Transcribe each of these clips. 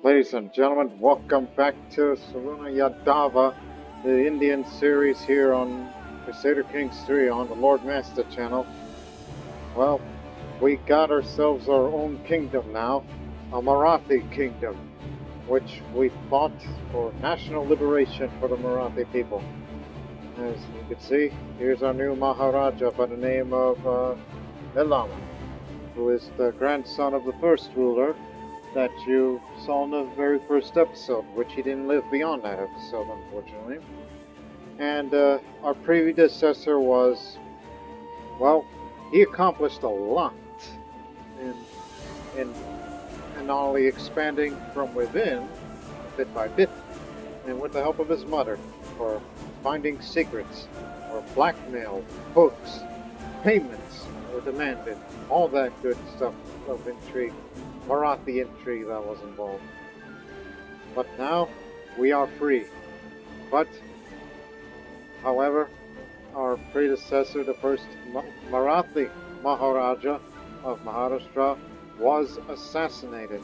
Ladies and gentlemen, welcome back to Seuna Yadava, the Indian series here on Crusader Kings 3 on the Lord Master channel. Well, we got ourselves our own kingdom now, a Marathi kingdom, which we fought for national liberation for the Marathi people. As you can see, here's our new Maharaja by the name of Bhillama, who is the grandson of the first ruler that you saw in the very first episode, which he didn't live beyond that episode, unfortunately. And our predecessor was, well, he accomplished a lot in not only expanding from within, bit by bit, and with the help of his mother, for finding secrets, or blackmail, hooks, payments were demanded, all that good stuff of intrigue. Marathi intrigue that was involved. But now we are free. But, however, our predecessor, the first Marathi Maharaja of Maharashtra, was assassinated.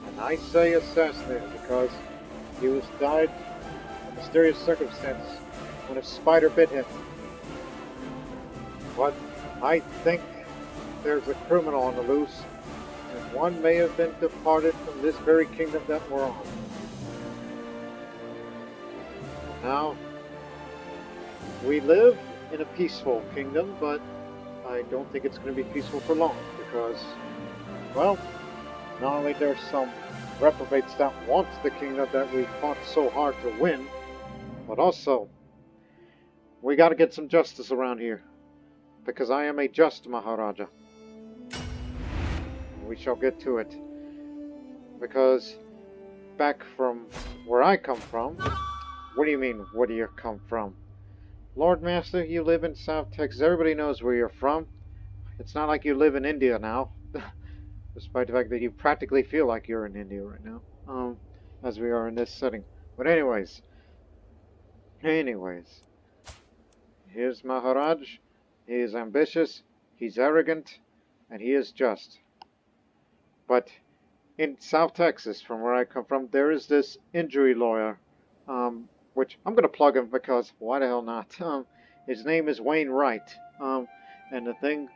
And I say assassinated because he was died in mysterious circumstances when a spider bit him. But I think there's a criminal on the loose, and one may have been departed from this very kingdom that we're on. Now, we live in a peaceful kingdom, but I don't think it's going to be peaceful for long, because, well, not only there's some reprobates that want the kingdom that we fought so hard to win, but also, we got to get some justice around here, because I am a just Maharaja. We shall get to it. Because back from where I come from... What do you mean, where do you come from? Lord Master, you live in South Texas. Everybody knows where you're from. It's not like you live in India now. Despite the fact that you practically feel like you're in India right now. As we are in this setting. But anyways. Here's Maharaj. He is ambitious. He's arrogant. And he is just. But in South Texas, from where I come from, there is this injury lawyer, which I'm going to plug him because why the hell not? His name is Wayne Wright, and the thing,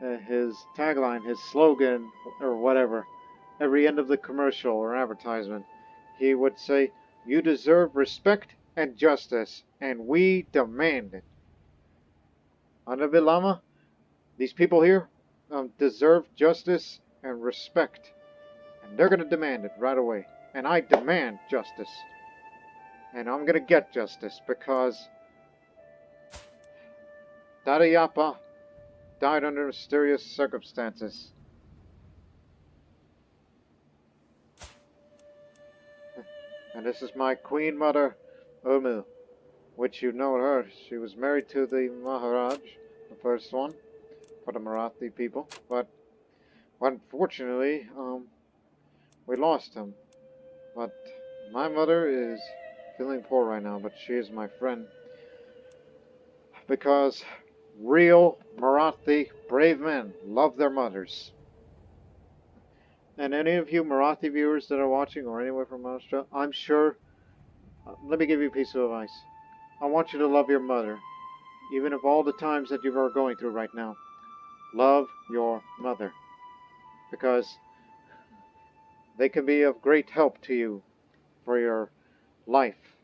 his tagline, his slogan, or whatever, every end of the commercial or advertisement, he would say, "You deserve respect and justice, and we demand it." Under Bhillama, these people here deserve justice and respect. And they're going to demand it right away. And I demand justice. And I'm going to get justice because Dhadiyappa died under mysterious circumstances. And this is my queen mother, Umu, which you know her. She was married to the Maharaj, the first one, for the Marathi people. But unfortunately, we lost him. But my mother is feeling poor right now, but she is my friend. Because real Marathi brave men love their mothers. And any of you Marathi viewers that are watching, or anywhere from Maharashtra, I'm sure, let me give you a piece of advice. I want you to love your mother, even of all the times that you are going through right now. Love your mother. Because they can be of great help to you for your life,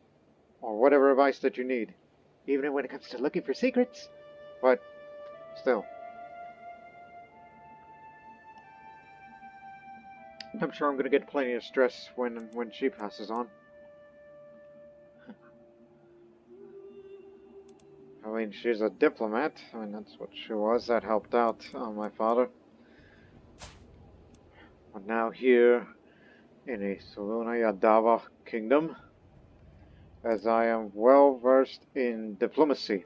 or whatever advice that you need, even when it comes to looking for secrets. But still, I'm sure I'm going to get plenty of stress when she passes on. I mean, she's a diplomat. I mean, that's what she was. That helped out my father. But now here in a Seuna Yadava kingdom, as I am well versed in diplomacy.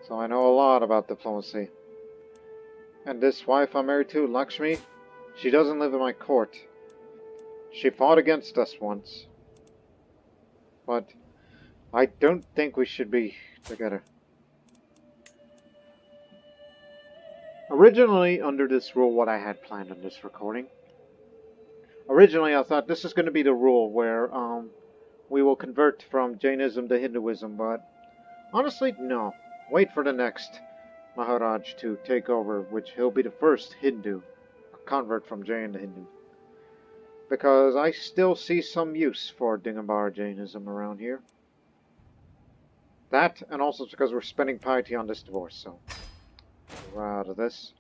So I know a lot about diplomacy. And this wife I'm married to, Lakshmi, she doesn't live in my court. She fought against us once. But I don't think we should be together. Originally, under this rule, what I had planned on this recording Originally, I thought this is going to be the rule where we will convert from Jainism to Hinduism, but honestly, no. Wait for the next Maharaj to take over, which he'll be the first Hindu convert from Jain to Hindu. Because I still see some use for Dingambar Jainism around here. That, and also because we're spending piety on this divorce, so we're out of this.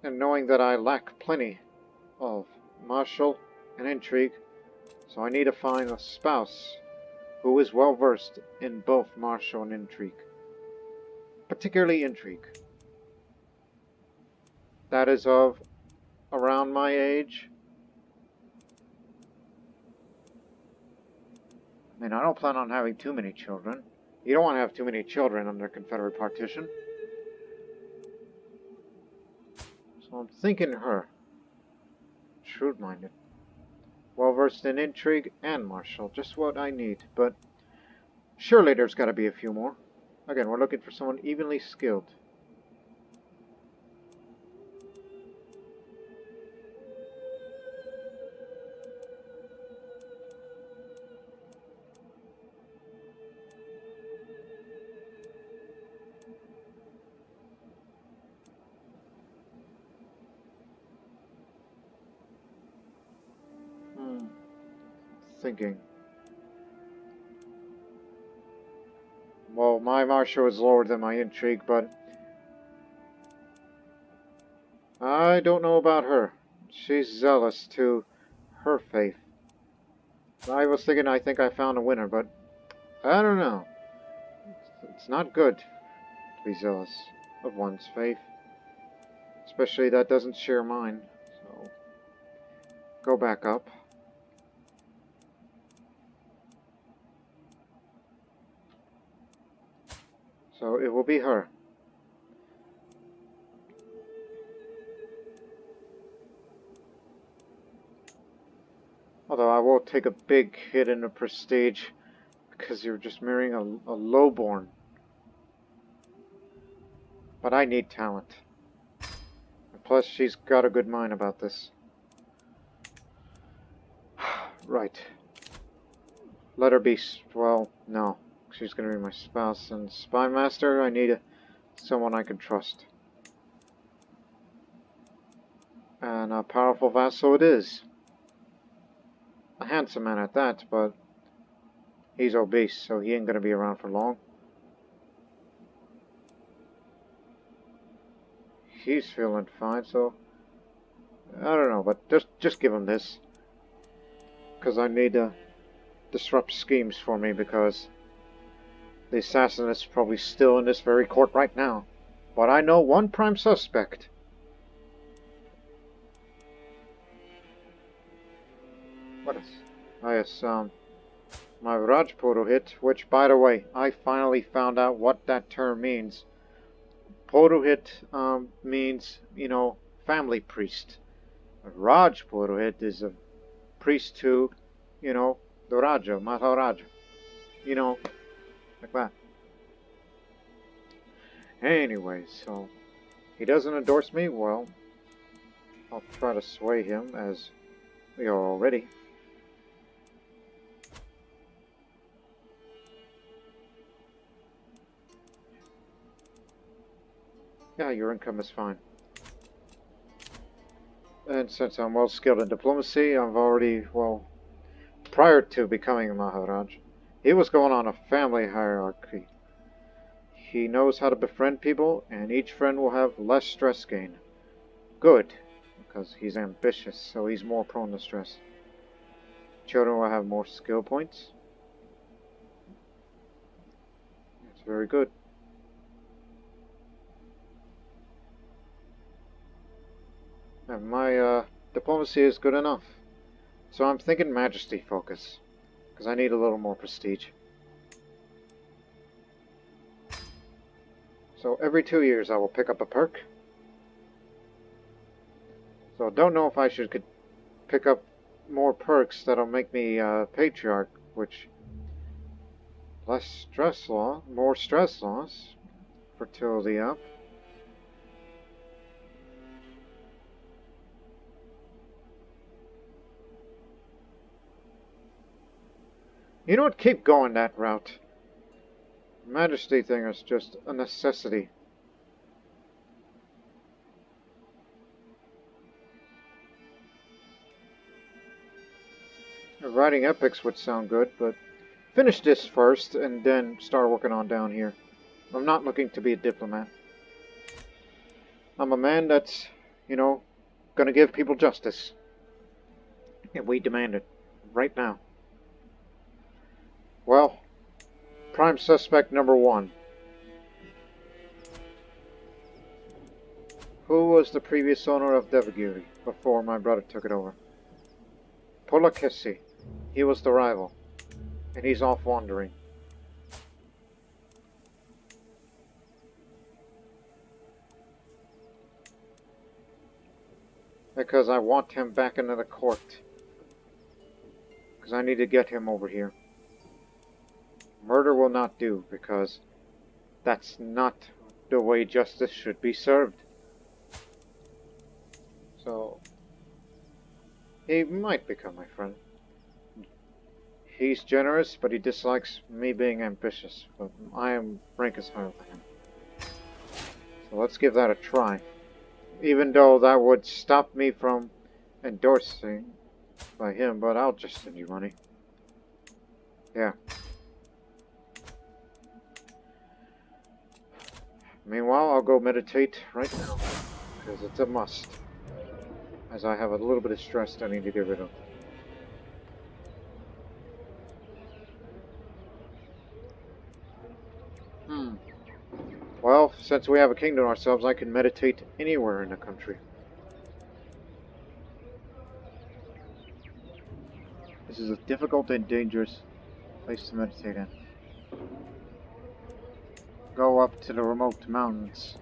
And knowing that I lack plenty of martial and intrigue, so I need to find a spouse who is well versed in both martial and intrigue. Particularly intrigue. That is of around my age. I mean, I don't plan on having too many children. You don't want to have too many children under Confederate partition. So I'm thinking her. Shrewd-minded. Well-versed in intrigue and martial. Just what I need. But surely there's got to be a few more. Again, we're looking for someone evenly skilled. Thinking. Well, my martial is lower than my intrigue, but I don't know about her. She's zealous to her faith. I was thinking I think I found a winner, but I don't know. It's not good to be zealous of one's faith. Especially that doesn't share mine. So, go back up. So it will be her. Although I will take a big hit in the prestige because you're just marrying a lowborn. But I need talent. And plus, she's got a good mind about this. Right. Let her be. Well, no. She's going to be my spouse. And Spy Master, I need someone I can trust. And a powerful vassal it is. A handsome man at that, but he's obese, so he ain't going to be around for long. He's feeling fine, so I don't know, but just give him this. Because I need to disrupt schemes for me, because the assassin is probably still in this very court right now. But I know one prime suspect. What is? Oh yes, my Rajpurohit, which, by the way, I finally found out what that term means. Purohit means, you know, family priest. Rajpurohit is a priest to, you know, the Raja, Maharaja. You know, like that. Anyway, so he doesn't endorse me. Well, I'll try to sway him, as we are already. Yeah, your income is fine. And since I'm well skilled in diplomacy, I've already, well, prior to becoming a Maharaj, he was going on a family hierarchy. He knows how to befriend people, and each friend will have less stress gain. Good, because he's ambitious, so he's more prone to stress. Children will have more skill points. That's very good. And my diplomacy is good enough. So I'm thinking majesty focus, because I need a little more prestige. So every 2 years I will pick up a perk. So I don't know if I should pick up more perks that'll make me patriarch, which less stress loss, more stress loss, fertility up. You know what? Keep going that route. Majesty thing is just a necessity. Writing epics would sound good, but finish this first and then start working on down here. I'm not looking to be a diplomat. I'm a man that's, gonna give people justice. And we demand it. Right now. Well, prime suspect number 1. Who was the previous owner of Devagiri before my brother took it over? Polakesi. He was the rival. And he's off wandering. Because I want him back into the court. Because I need to get him over here. Murder will not do, because that's not the way justice should be served. So, he might become my friend. He's generous, but he dislikes me being ambitious. But I am rank as higher than him. So let's give that a try. Even though that would stop me from endorsing by him, but I'll just send you money. Yeah. Meanwhile, I'll go meditate right now, because it's a must. As I have a little bit of stress I need to get rid of. Well, since we have a kingdom ourselves, I can meditate anywhere in the country. This is a difficult and dangerous place to meditate in. Go up to the remote mountains.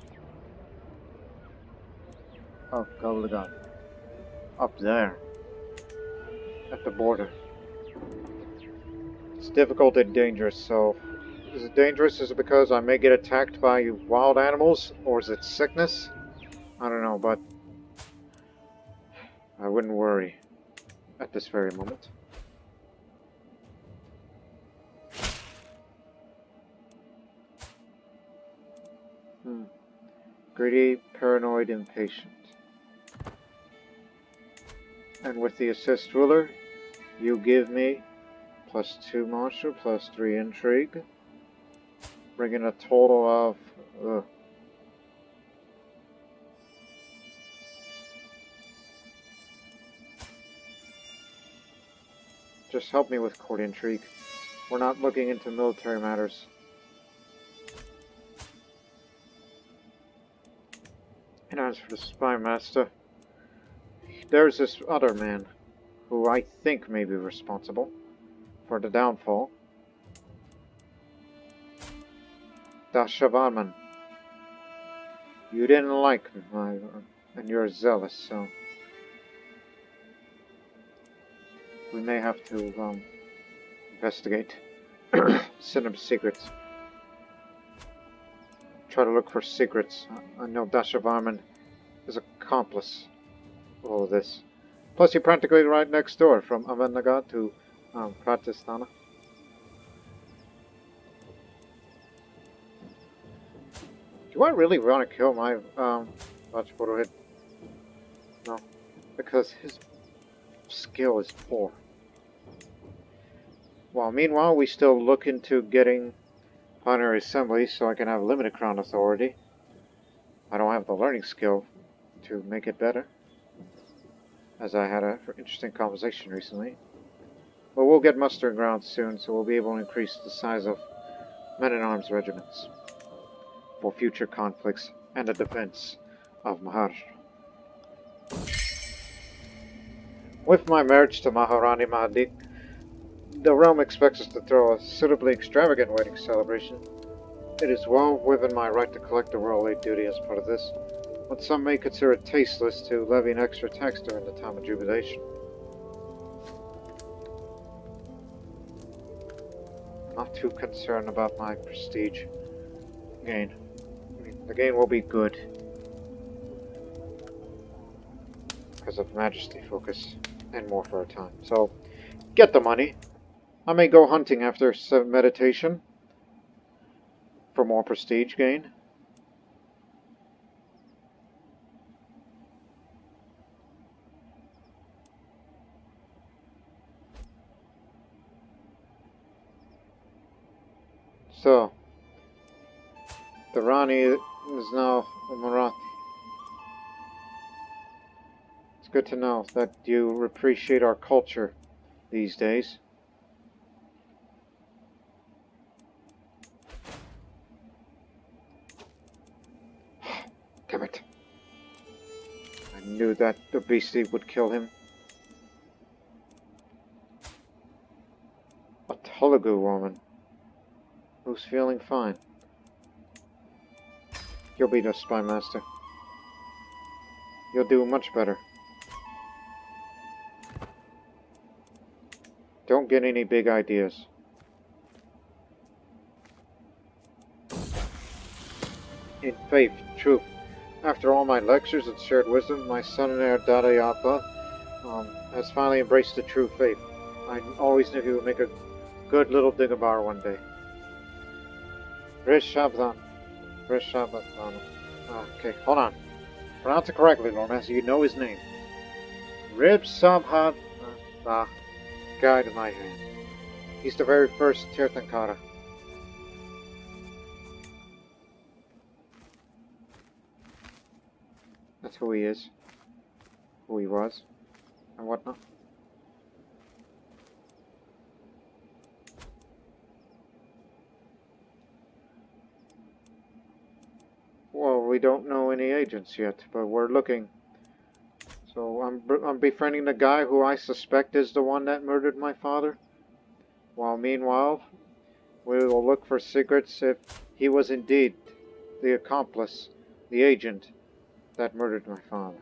Oh, go to God. Up there. At the border. It's difficult and dangerous, so... Is it dangerous? Is it because I may get attacked by wild animals? Or is it sickness? I don't know, but... I wouldn't worry. At this very moment. Greedy, paranoid, impatient. And with the assist ruler, you give me +2 monster, +3 intrigue, bringing a total of... Just help me with court intrigue. We're not looking into military matters. And as for the spy master, there's this other man who I think may be responsible for the downfall. Dashavarman. You didn't like my... and you're zealous, so... We may have to, investigate. Send him secrets. Try to look for secrets. I know Dashavarman is accomplice of all of this. Plus, you're practically right next door from Ahmednagar to Pratistana. Do I really want to kill my Rajpurohit? No, because his skill is poor. While meanwhile, we still look into getting Pioneer Assembly so I can have limited crown authority. I don't have the learning skill to make it better, as I had an interesting conversation recently. But we'll get mustering ground soon, so we'll be able to increase the size of men-at-arms regiments for future conflicts and the defense of Maharashtra. With my marriage to Maharani Mahadik, the realm expects us to throw a suitably extravagant wedding celebration. It is well within my right to collect the royal aid duty as part of this, but some may consider it tasteless to levy an extra tax during the time of jubilation. Not too concerned about my prestige gain. I mean, the gain will be good because of majesty focus and more for our time. So, get the money. I may go hunting after some meditation for more prestige gain. So, the Rani is now a Marathi. It's good to know that you appreciate our culture these days. Damn it. I knew that the beastie would kill him. A Telugu woman who's feeling fine. You'll be the spy master. You'll do much better. Don't get any big ideas. In faith, truth. After all my lectures and shared wisdom, my son and heir Dhadiyappa has finally embraced the true faith. I always knew he would make a good little Digabar one day. Rishabdhan. Okay, hold on. Pronounce it correctly, Lormas. You know his name. Ribsabhad guide in my hand. He's the very first Tirthankara. That's who he is. Who he was. And whatnot. Well, we don't know any agents yet, but we're looking. So I'm befriending the guy who I suspect is the one that murdered my father. While meanwhile, we will look for secrets if he was indeed the accomplice, the agent that murdered my father.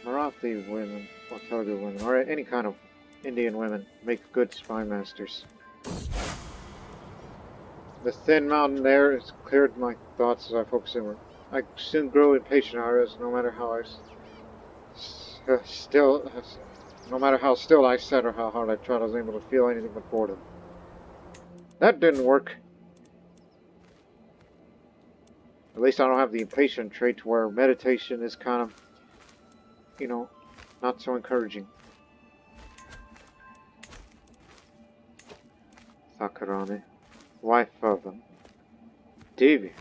Marathi women, or Telugu women, or any kind of Indian women make good spy masters. The thin mountain there has cleared my thoughts as I focus inward. I soon grow impatient, Aras, no matter how still I sat or how hard I tried, I was able to feel anything but boredom. That didn't work. At least I don't have the impatient trait where meditation is kind of, not so encouraging. Sakurane, wife of a deviant.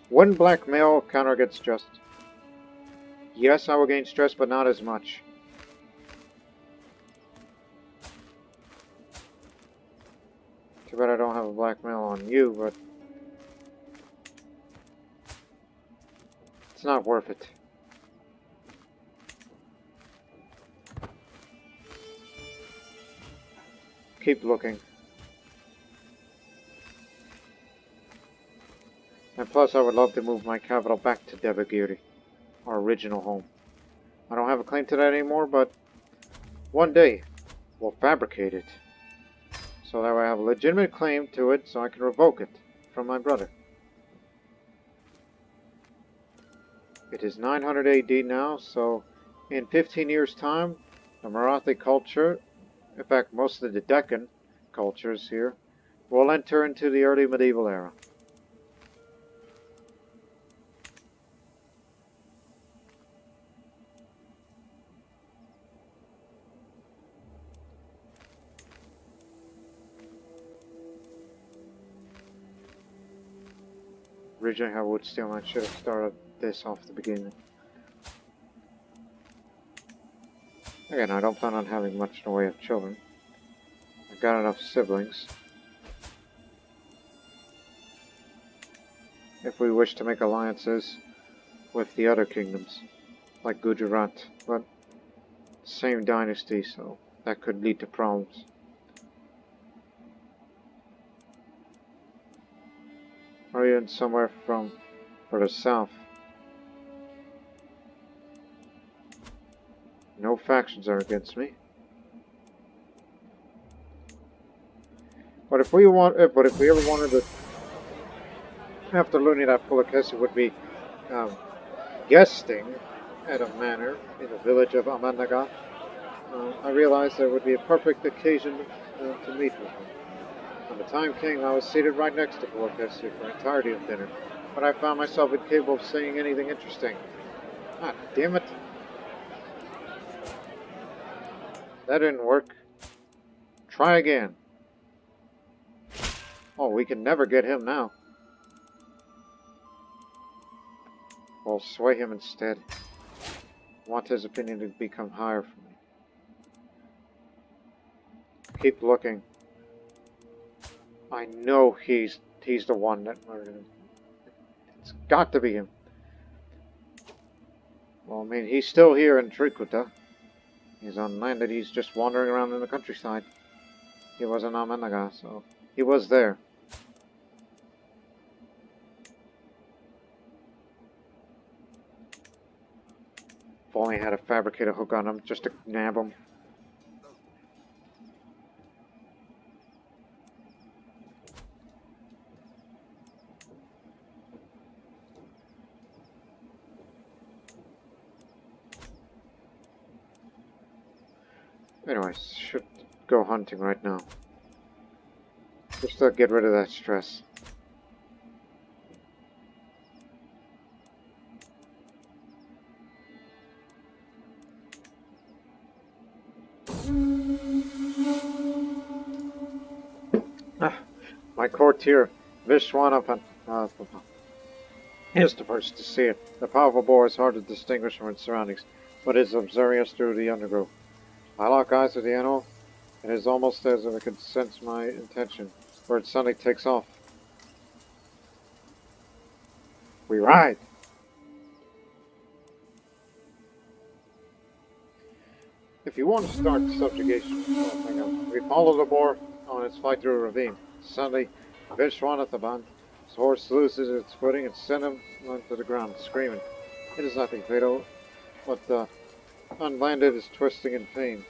One black male counter gets stressed. Yes, I will gain stress, but not as much. Too bad I don't have a blackmail on you, but it's not worth it. Keep looking. And plus, I would love to move my capital back to Devagiri, our original home. I don't have a claim to that anymore, but one day we'll fabricate it. So that way I have a legitimate claim to it, so I can revoke it from my brother. It is 900 AD now, so in 15 years' time, the Marathi culture, in fact most of the Deccan cultures here, will enter into the early medieval era. Originally I would steal, I should have started this off the beginning. Again, I don't plan on having much in the way of children. I've got enough siblings. If we wish to make alliances with the other kingdoms, like Gujarat, but same dynasty, so that could lead to problems. Or even somewhere for the south. No factions are against me. But if we ever wanted to, after learning that Pulakesi would be um, guesting at a manor in the village of Amanaga, I realized there would be a perfect occasion to meet with him. When the time came, I was seated right next to Borghese for the entirety of dinner, but I found myself incapable of saying anything interesting. Ah, damn it. That didn't work. Try again. Oh, we can never get him now. I'll sway him instead. I want his opinion to become higher for me. Keep looking. I know he's the one that murdered him. It's got to be him. Well, I mean, he's still here in Trikuta. He's on land that he's just wandering around in the countryside. He was in Amanaga, so he was there. If only I had a fabricated hook on him just to nab him. Anyways, should go hunting right now. Just to get rid of that stress. My courtier, Vishwanapan, is the first to see it. The powerful boar is hard to distinguish from its surroundings, but is observing us through the undergrowth. I lock eyes with the animal. It is almost as if it could sense my intention, for it suddenly takes off. We ride! If you want to start subjugation, we follow the boar on its flight through a ravine. Suddenly, Vishwanathaban, his horse loses its footing and sent him onto the ground, screaming. It is nothing fatal, but the unlanded is twisting in pain.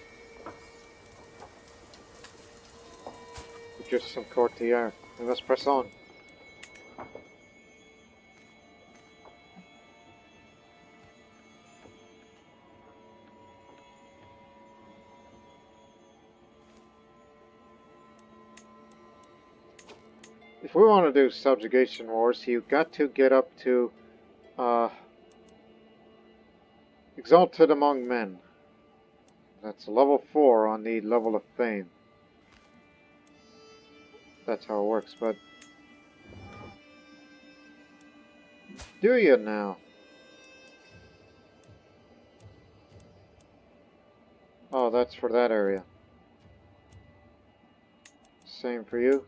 Just some courtier. We must press on. If we want to do subjugation wars, you've got to get up to Exalted Among Men. That's level 4 on the level of fame. That's how it works, but do you now? Oh, that's for that area. Same for you.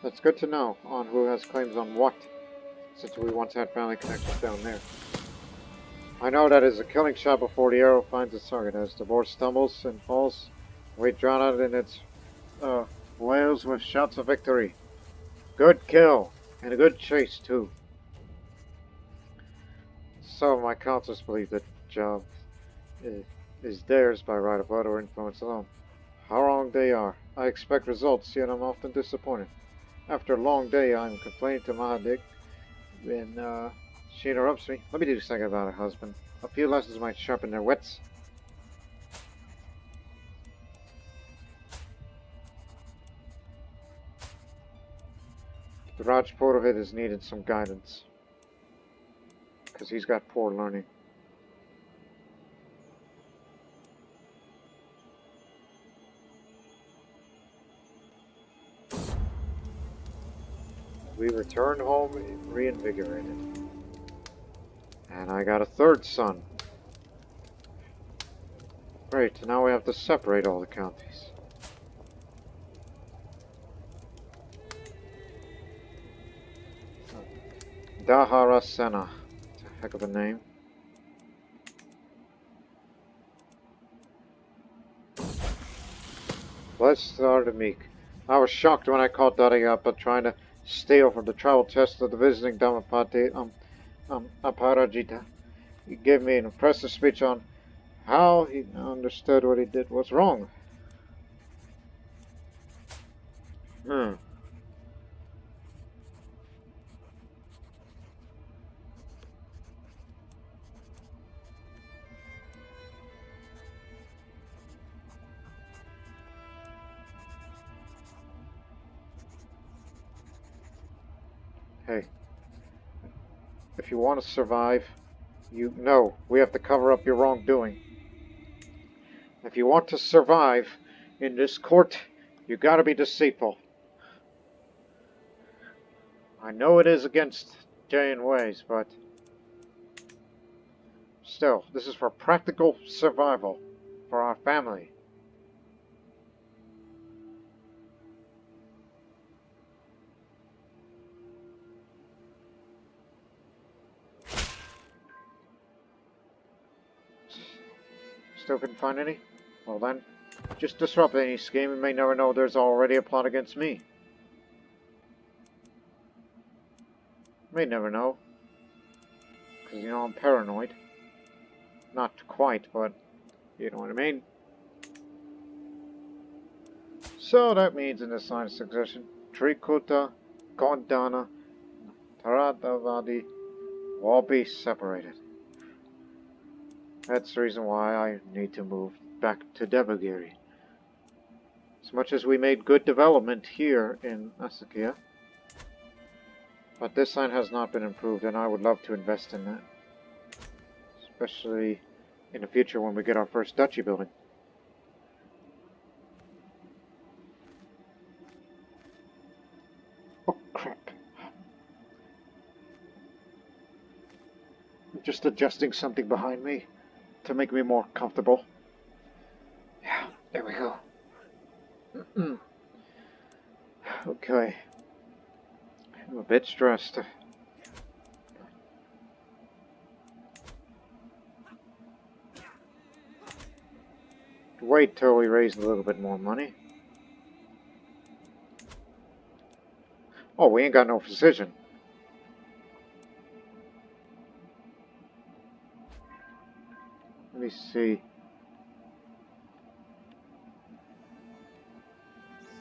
That's good to know on who has claims on what, since we once had family connections down there. I know that is a killing shot before the arrow finds its target. As the boar stumbles and falls, we drown out in its wails with shouts of victory. Good kill, and a good chase too. Some of my counsellors believe that the job is theirs by right of blood or influence alone. How wrong they are. I expect results, yet I'm often disappointed. After a long day, I'm complaining to Mahadik, and she interrupts me. Let me do something about her husband. A few lessons might sharpen their wits. The Rajput of it has needed some guidance, because he's got poor learning. We returned home reinvigorated. And I got a third son. Great, now we have to separate all the counties. Daharasena. It's a heck of a name. Blessed are the meek. I was shocked when I caught Dhadiyappa trying to steal from the travel test of the visiting Dhammapati Aparajita. He gave me an impressive speech on how he understood what he did was wrong. Hey, if you want to survive, you know we have to cover up your wrongdoing. If you want to survive in this court, you gotta be deceitful. I know it is against Jain ways, but still, this is for practical survival for our family. Still couldn't find any? Well then, just disrupt any scheme. You may never know there's already a plot against me. May never know. Because, you know, I'm paranoid. Not quite, but you know what I mean. So that means in this line of succession, Trikuta, Gondana, Taradavadi will all be separated. That's the reason why I need to move back to Devagiri. As much as we made good development here in Asakia, but this line has not been improved, and I would love to invest in that. Especially in the future when we get our first duchy building. Oh, crap. I'm just adjusting something behind me to make me more comfortable. Yeah, there we go. Okay. I'm a bit stressed. Wait till we raise a little bit more money. Oh, we ain't got no precision. Let me see.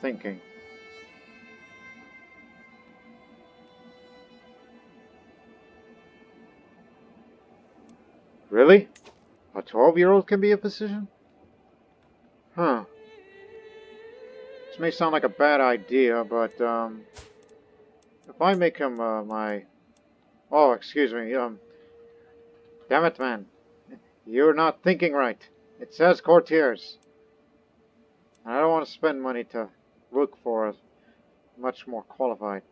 Thinking. Really? A 12-year-old can be a physician? Huh. This may sound like a bad idea, but, if I make him, my... Oh, excuse me, Damn it, man. You're not thinking right. It says courtiers. And I don't want to spend money to look for a much more qualified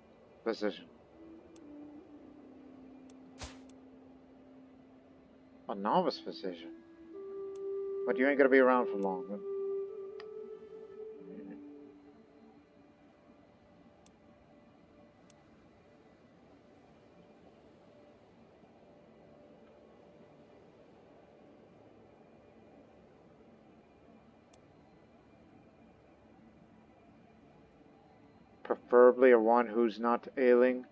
physician. A novice physician? But you ain't gonna be around for long. Huh? Preferably a one who's not ailing.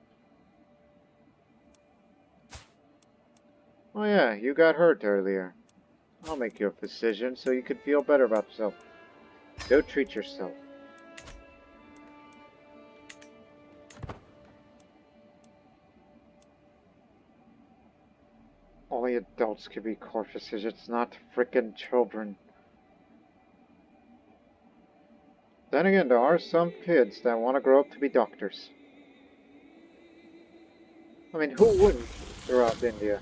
Oh yeah, you got hurt earlier. I'll make you a physician so you can feel better about yourself. Go treat yourself. Only adults can be court physicians, not frickin' children. Then again, there are some kids that want to grow up to be doctors. I mean, who wouldn't throughout India?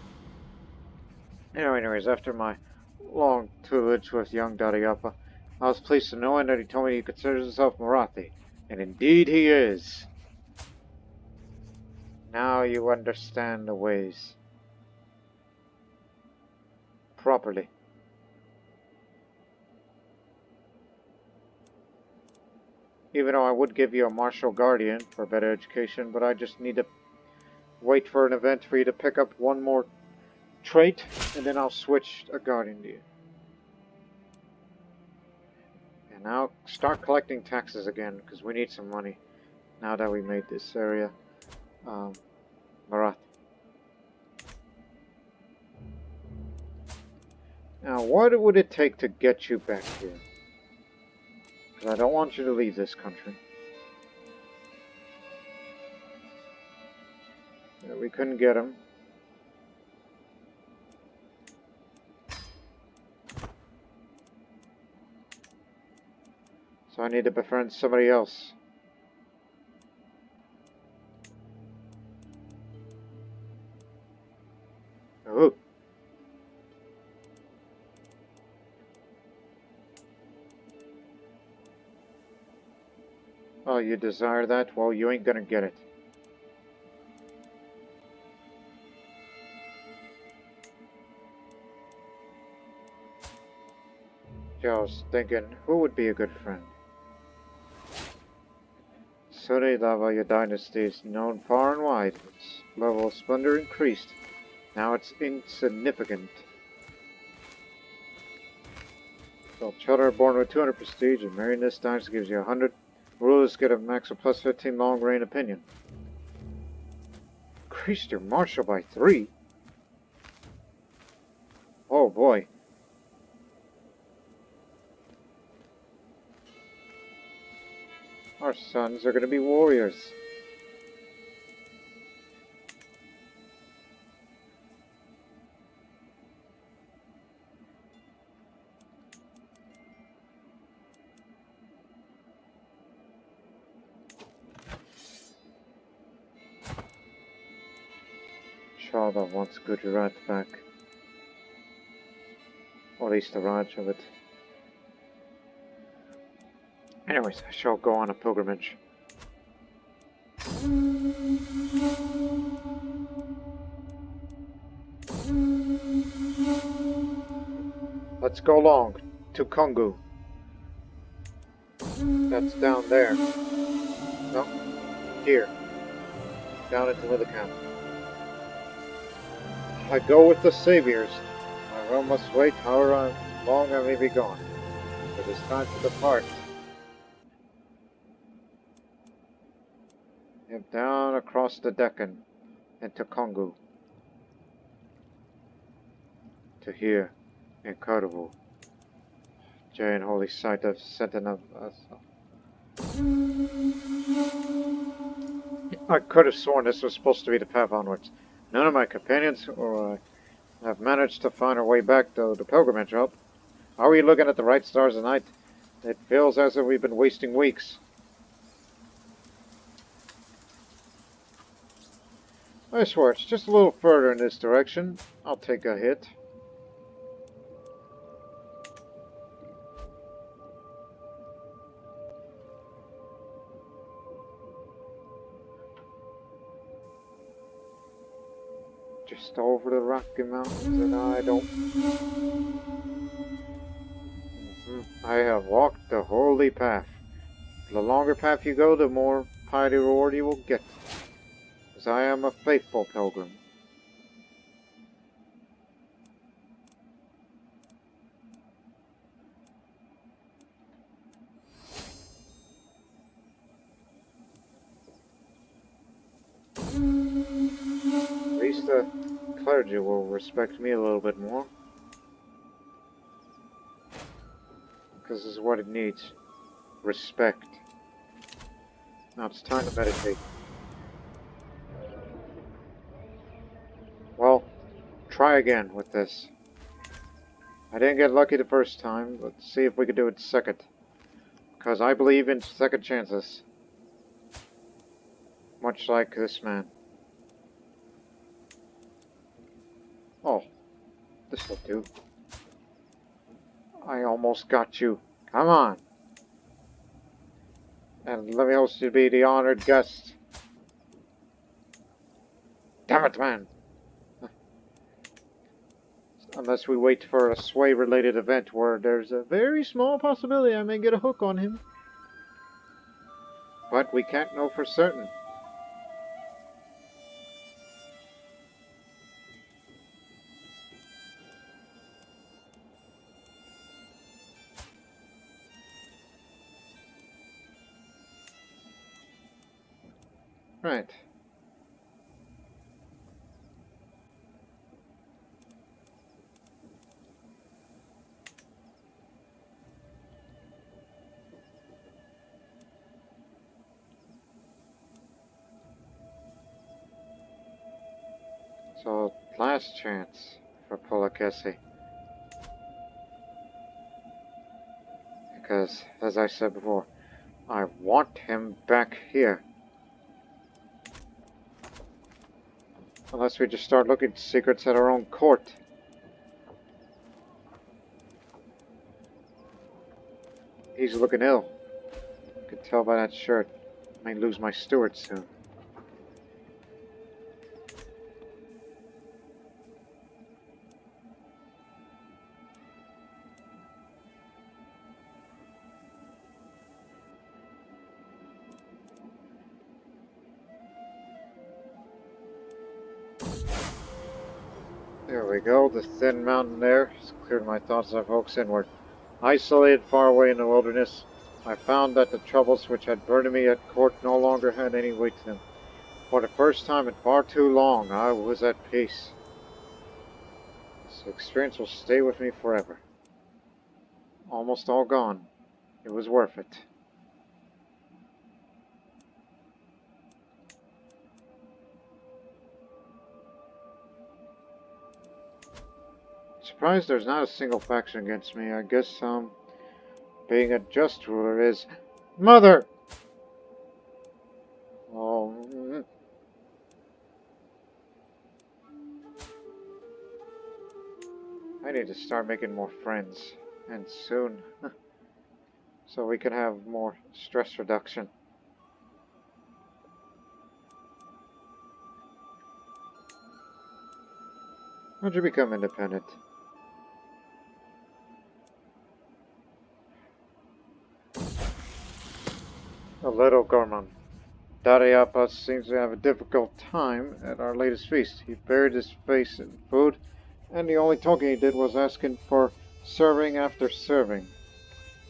Anyways, after my long tutelage with young Dhadiyappa, I was pleased to know that he told me he considers himself Marathi. And indeed he is. Now you understand the ways. Properly. Even though I would give you a martial guardian for better education, but I just need to wait for an event for you to pick up one more trait, and then I'll switch a guardian to you. And now start collecting taxes again, because we need some money now that we made this area Marathi. Now, what would it take to get you back here? Because I don't want you to leave this country. Yeah, we couldn't get him. So I need to befriend somebody else. Oh, you desire that? Well, you ain't gonna get it. I was thinking, who would be a good friend? Seuna Yadava Dynasty is known far and wide. Its level of splendor increased. Now it's insignificant. So, children are born with 200 prestige, and marrying this dynasty gives you 100. Rulers get a max of plus 15 long reign opinion. Increased your martial by 3? Oh boy. Our sons are going to be warriors. Shada wants Gujarat back. Or at least the Raj of it. Anyways, I shall go on a pilgrimage. Let's go along to Kongu. That's down there. No, here. Down into Lithicam. I go with the saviors. My realm must wait however long I may be gone. It is time to depart. And down across the Deccan into Kongu. To here, incredible. Jay and holy sight of Sentinel. I could have sworn this was supposed to be the path onwards. None of my companions or have managed to find our way back to the pilgrimage route. Are we looking at the right stars tonight? It feels as if we've been wasting weeks. I swear, it's just a little further in this direction. I'll take a hit. Just over the Rocky Mountains, and I don't... I have walked the holy path. The longer path you go, the more piety reward you will get. As I am a faithful pilgrim. At least the clergy will respect me a little bit more. Because this is what it needs. Respect. Now it's time to meditate. Well, try again with this. I didn't get lucky the first time. Let's see if we can do it second. Because I believe in second chances. Much like this man. Oh, this will do. I almost got you. Come on. And let me also be the honored guest. Damn it, man. Unless we wait for a sway-related event where there's a very small possibility I may get a hook on him. But we can't know for certain. Right. So, last chance for Pulikesi. Because, as I said before, I want him back here. Unless we just start looking secrets at our own court. He's looking ill. You can tell by that shirt. I may lose my steward soon. There we go, the thin mountain air has cleared my thoughts as I focus inward. Isolated far away in the wilderness, I found that the troubles which had burdened me at court no longer had any weight to them. For the first time in far too long, I was at peace. This experience will stay with me forever. Almost all gone. It was worth it. Surprised there's not a single faction against me. I guess being a just ruler is... Mother! Oh... I need to start making more friends. And soon. So we can have more stress reduction. How'd you become independent? A little gourmand. Dhadiyappa seems to have a difficult time at our latest feast. He buried his face in food, and the only talking he did was asking for serving after serving.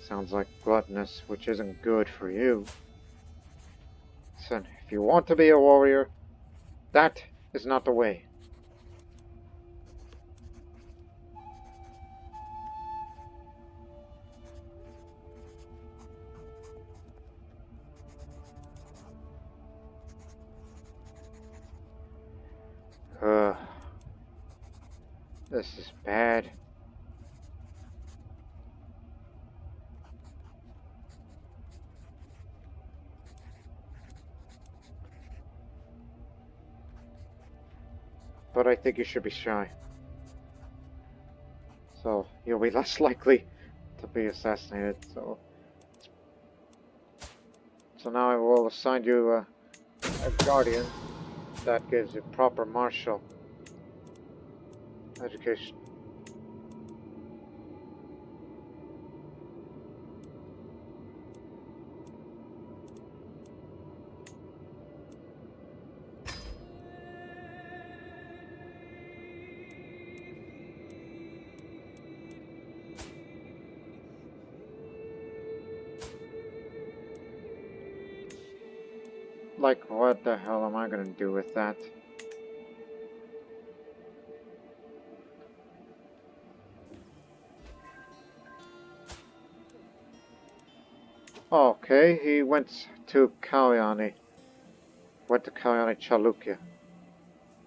Sounds like gluttonous, which isn't good for you. Listen, if you want to be a warrior, that is not the way. This is bad. But I think you should be shy. So you'll be less likely to be assassinated. So now I will assign you a guardian that gives you proper martial education. Like, what the hell am I gonna do with that? Okay, he went to Kalyani. Went to Kalyani Chalukya.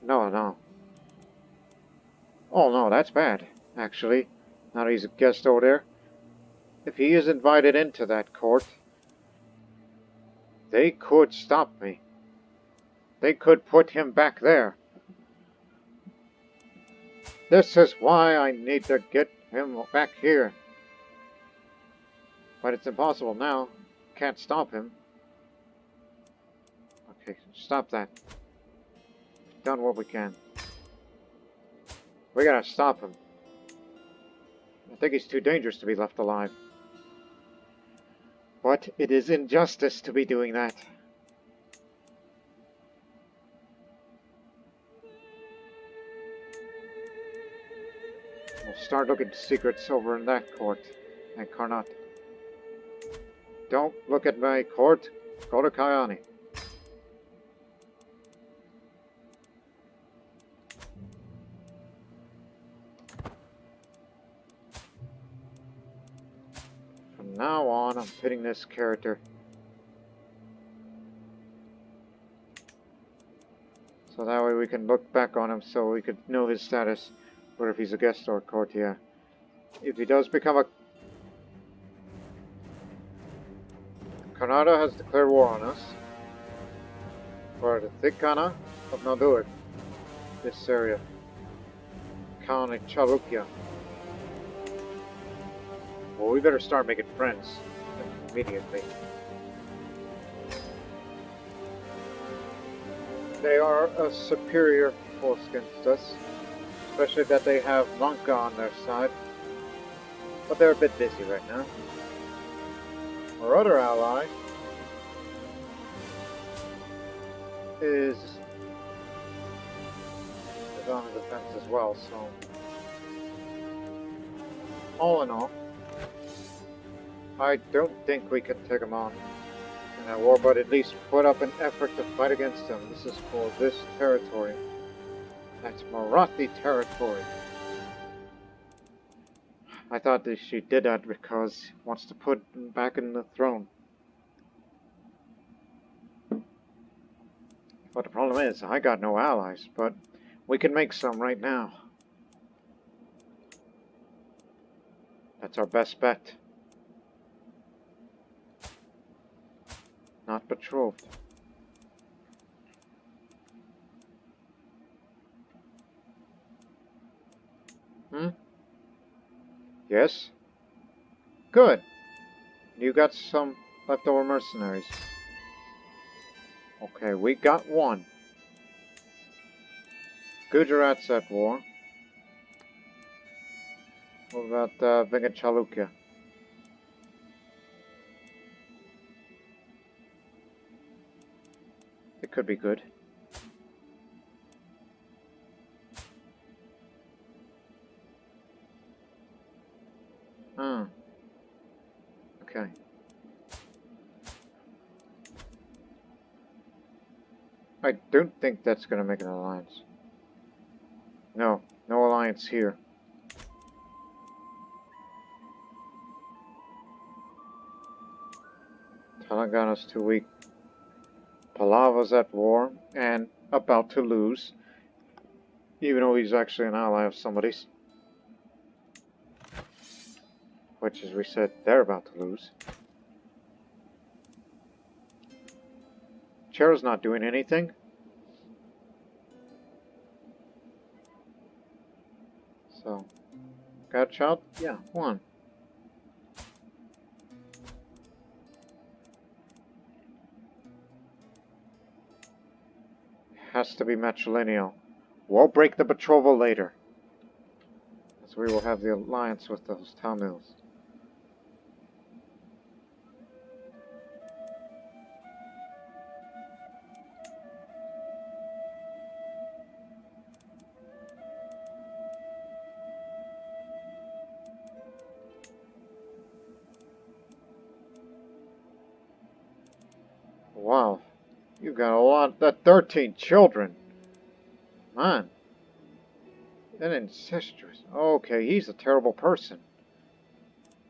No. Oh no, that's bad, actually. Now that he's a guest over there. If he is invited into that court, they could stop me. They could put him back there. This is why I need to get him back here. But it's impossible now. Can't stop him. Okay, stop that. We've done what we can. We gotta stop him. I think he's too dangerous to be left alive. But it is injustice to be doing that. We'll start looking at secrets over in that court at Karnata. Don't look at my court. Go to Kalyani. From now on, I'm pitting this character. So that way we can look back on him so we could know his status. Or if he's a guest or courtier. If he does become a... Karnata has declared war on us. For the Thikana of Nadur. This area. County Chalukya. Well, we better start making friends. Immediately. They are a superior force against us, especially that they have Lanka on their side. But they're a bit busy right now. Our other ally is on the defense as well, so all in all, I don't think we can take them on in that war, but at least put up an effort to fight against them. This is for this territory. That's Marathi territory. I thought that she did that because she wants to put him back in the throne. But the problem is, I got no allies, but we can make some right now. That's our best bet. Not betrothed. Yes? Good. You got some leftover mercenaries. Okay, we got one. Gujarat's at war. What about Vengat Chalukya? It could be good. Okay. I don't think that's going to make an alliance. No, no alliance here. Telangana's too weak. Pallava's at war and about to lose, even though he's actually an ally of somebody's. Which, as we said, they're about to lose. Chera's not doing anything. So, got a child? Yeah, one. Has to be matrilineal. We'll break the betrothal later. So we will have the alliance with those Tamils. Wow. You got a lot. That 13 children. Man. And incestuous. Okay, he's a terrible person.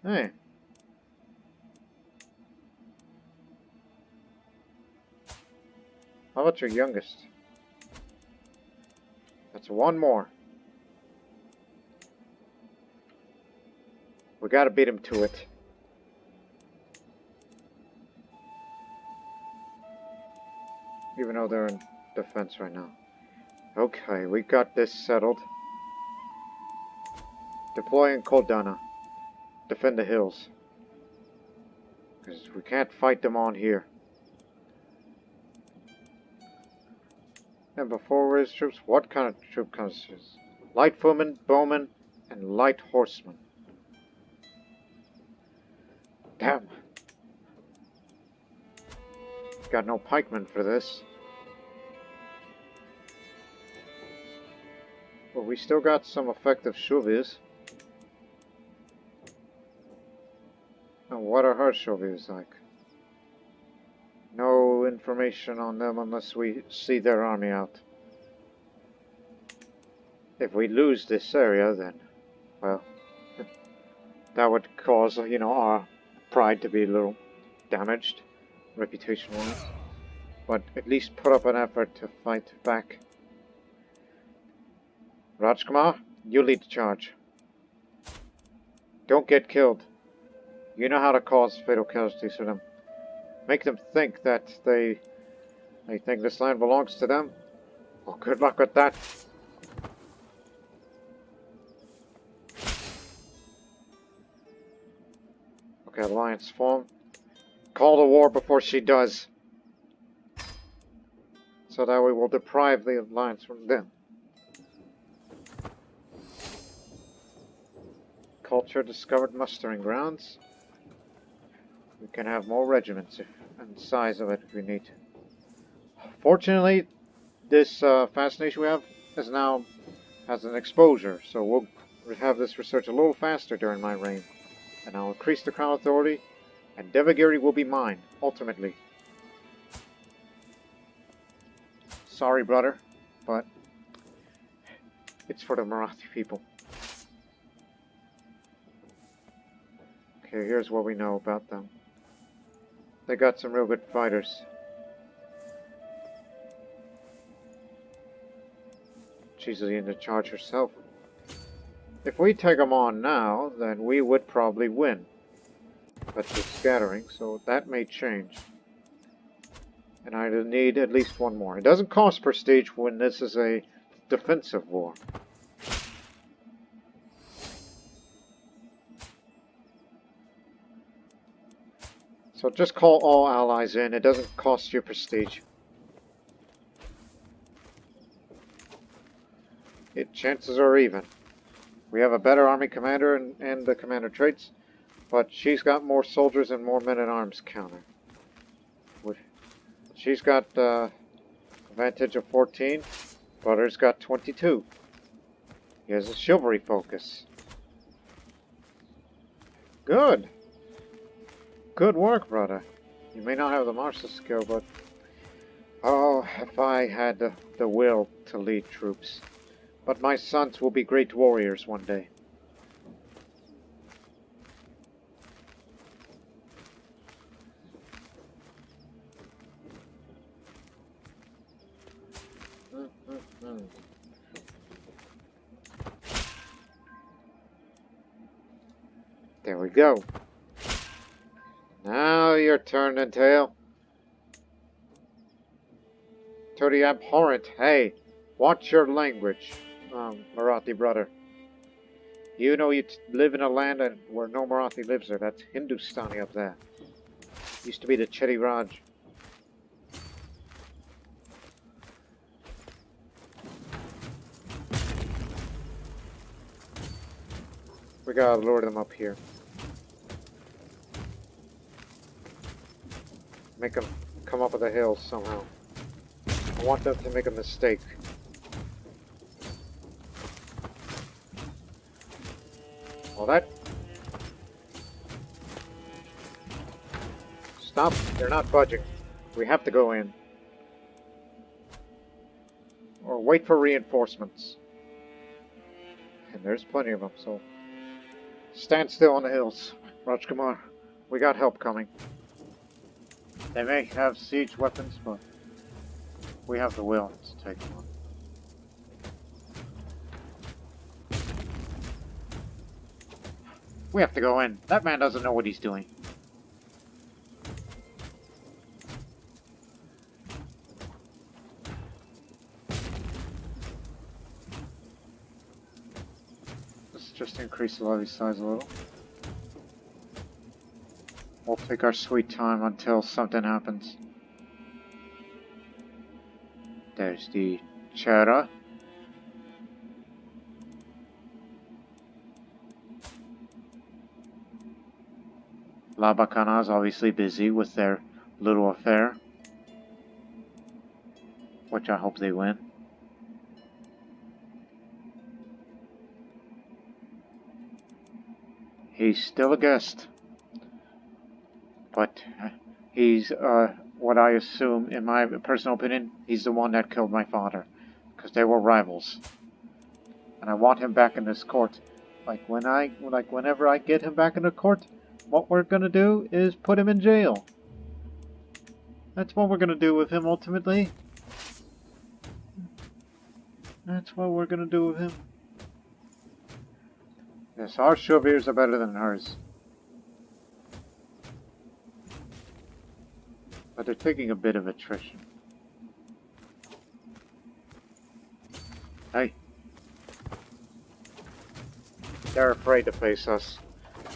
Hey. How about your youngest? That's one more. We gotta beat him to it. Even though they're in defense right now. Okay, we got this settled. Deploy in Koldana. Defend the hills. Because we can't fight them on here. And before his troops, what kind of troop comes? Light footmen, bowmen, and light horsemen. Damn. Got no pikemen for this. But we still got some effective shuvis. And what are her shuvis like? No information on them unless we see their army out. If we lose this area, then, well, that would cause, you know, our pride to be a little damaged, reputation-wise. But at least put up an effort to fight back. Rajkumar, you lead the charge. Don't get killed. You know how to cause fatal casualties for them. Make them think that they think this land belongs to them. Well, good luck with that. Okay, alliance form. Call the war before she does. so that we will deprive the alliance from them. Culture discovered mustering grounds. We can have more regiments and size of it if we need. Fortunately, this fascination we have has an exposure, so we'll have this research a little faster during my reign, and I'll increase the crown authority, and Devagiri will be mine ultimately. Sorry, brother, but it's for the Marathi people. Okay, here's what we know about them. They got some real good fighters. She's in the charge herself. If we take them on now, then we would probably win. But we're scattering, so that may change. And I need at least one more. It doesn't cost prestige when this is a defensive war. So just call all allies in. It doesn't cost you prestige. Chances are even. We have a better army commander and the commander traits, but she's got more soldiers and more men-at-arms counter. She's got advantage of 14. Brother's got 22. He has a chivalry focus. Good. Good work, brother. You may not have the martial skill, but... oh, if I had the will to lead troops. But my sons will be great warriors one day. There we go. Now your turn, and tail. To the abhorrent. Hey, watch your language, Marathi brother. You know you live in a land where no Marathi lives there. That's Hindustani up there. Used to be the Chetty Raj. We gotta lure them up here. Make them come up the hills somehow. I want them to make a mistake. Well, that... Stop. They're not budging. We have to go in. Or wait for reinforcements. And there's plenty of them, so... Stand still on the hills, Rajkumar. We got help coming. They may have siege weapons, but we have the will to take them on. We have to go in. That man doesn't know what he's doing. Let's just increase the levy size a little. We'll take our sweet time until something happens. There's the Chera. Labakana is obviously busy with their little affair, which I hope they win. He's still a guest. But he's, what I assume, in my personal opinion, he's the one that killed my father. Because they were rivals. And I want him back in this court. Whenever I get him back in the court, what we're gonna do is put him in jail. That's what we're gonna do with him, ultimately. That's what we're gonna do with him. Yes, our chivalries are better than hers. But they're taking a bit of attrition. Hey. They're afraid to face us.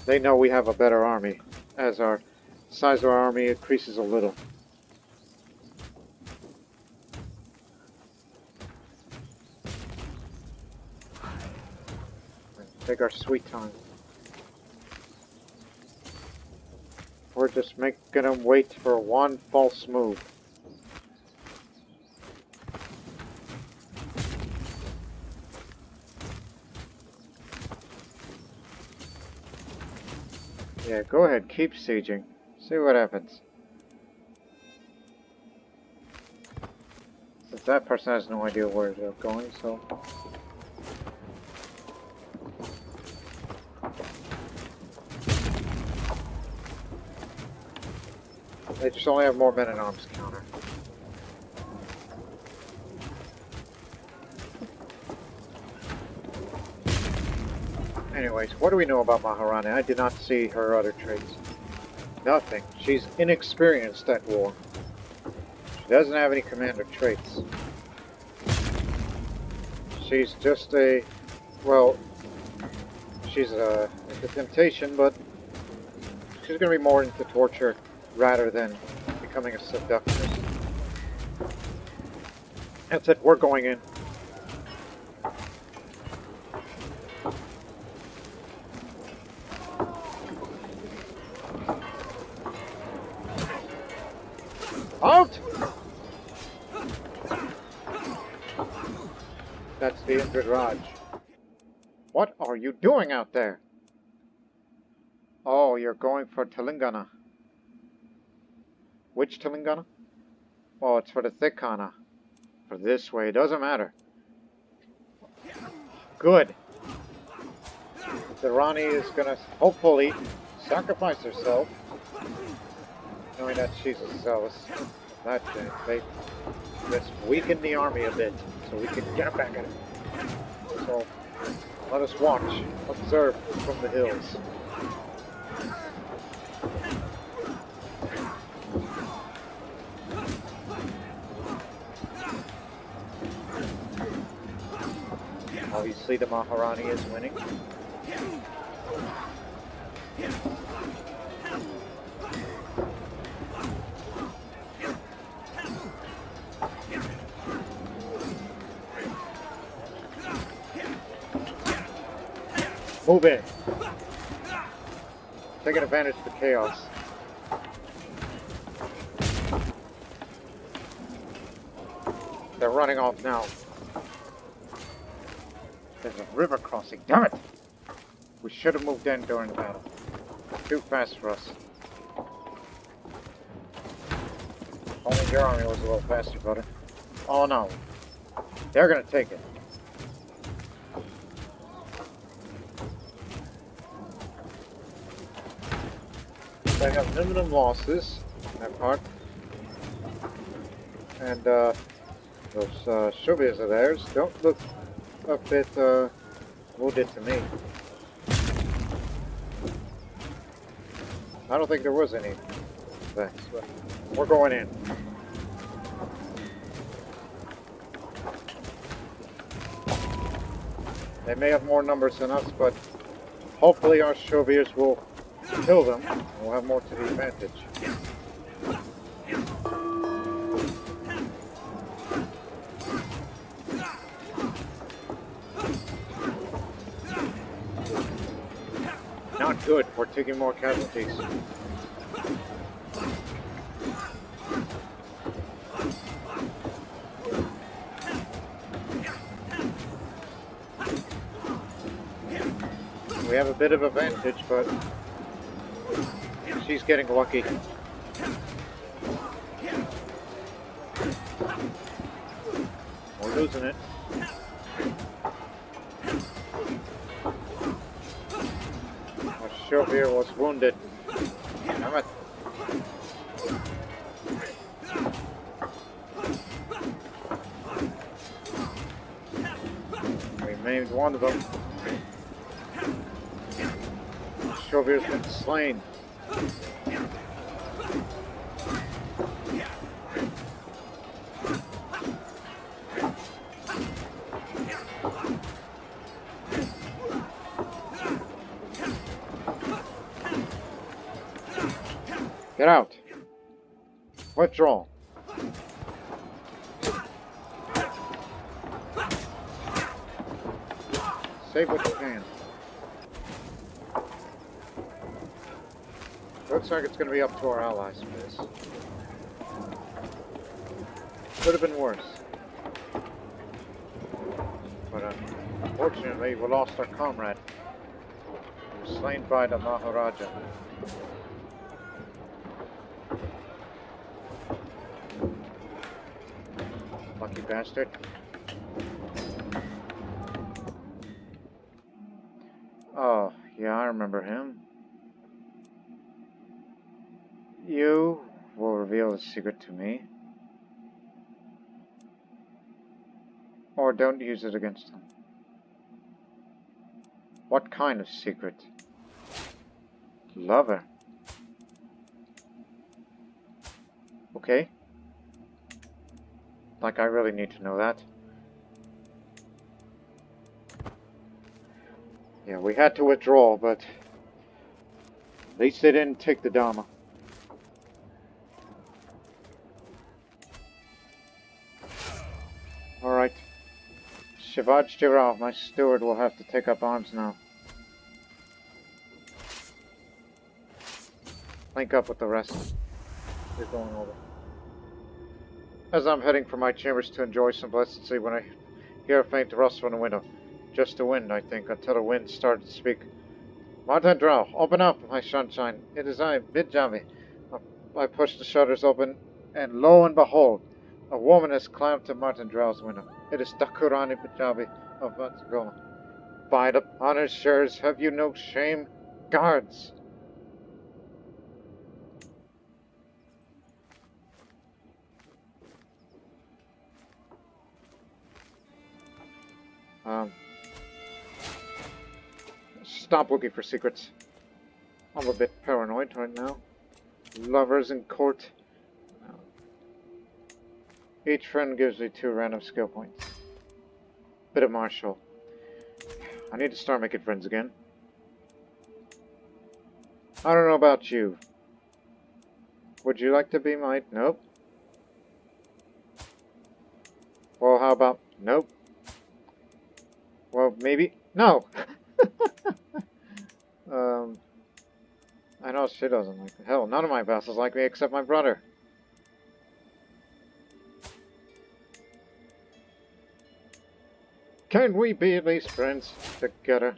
They know we have a better army, as our size of our army increases a little. Take our sweet time. We're just making them wait for one false move. Yeah, go ahead, keep sieging. See what happens. Since that person has no idea where they're going, so... They just only have more men-at-arms counter. Anyways, what do we know about Maharani? I did not see her other traits. Nothing. She's inexperienced at war. She doesn't have any commander traits. She's just a... well... she's into temptation, but... she's gonna be more into torture rather than becoming a seductress. That's it, we're going in. Halt! That's the injured Raj. What are you doing out there? Oh, you're going for Telangana. Which Telangana? Oh, it's for the Thikkana. For this way, it doesn't matter. Good. The Rani is gonna hopefully sacrifice herself, knowing that she's zealous. That they just weaken the army a bit, so we can get back at it. So let us watch, observe from the hills. Obviously the Maharani is winning. Move in. Taking advantage of the chaos. They're running off now. There's a river crossing. Damn it! We should have moved in during the battle. Too fast for us. Only your army was a little faster, brother. Oh no. They're gonna take it. They have limited losses in that part. And those Shubias of theirs don't look a bit wounded to me. I don't think there was any effects, but we're going in. They may have more numbers than us, but hopefully our Shubias will kill them, and we'll have more to the advantage. Not good, we're taking more casualties. We have a bit of advantage, but she's getting lucky. We're losing it. Our Shuvir was wounded. Damn it. We maimed one of them. Shuvir's been slain. Get out. Withdraw. Save what you can. Looks like it's going to be up to our allies for this. Could have been worse. But unfortunately, we lost our comrade. He was slain by the Maharaja. Lucky bastard. Oh, yeah, I remember him. You will reveal the secret to me. Or don't use it against him. What kind of secret? Lover. Okay. Like, I really need to know that. Yeah, we had to withdraw, but at least they didn't take the Dharma. Alright. Shivaj Jirao, my steward, will have to take up arms now. Link up with the rest. We're going over. As I'm heading for my chambers to enjoy some blessed sleep when I hear a faint rust from the window. Just the wind, I think, until the wind started to speak. Martin Drow, open up, my sunshine. It is I, Bidjavi. I push the shutters open, and lo and behold, a woman has climbed to Martin Drow's window. It is Dakurani Bidjavi of Matsugoma. By the Punishers, have you no shame? Guards! Stop looking for secrets. I'm a bit paranoid right now. Lovers in court. Each friend gives me 2 random skill points. Bit of martial. I need to start making friends again. I don't know about you. Would you like to be my... Nope. Well, how about... Nope. Well, maybe... No! I know she doesn't like me. Hell, none of my vassals like me except my brother. Can we be at least friends together?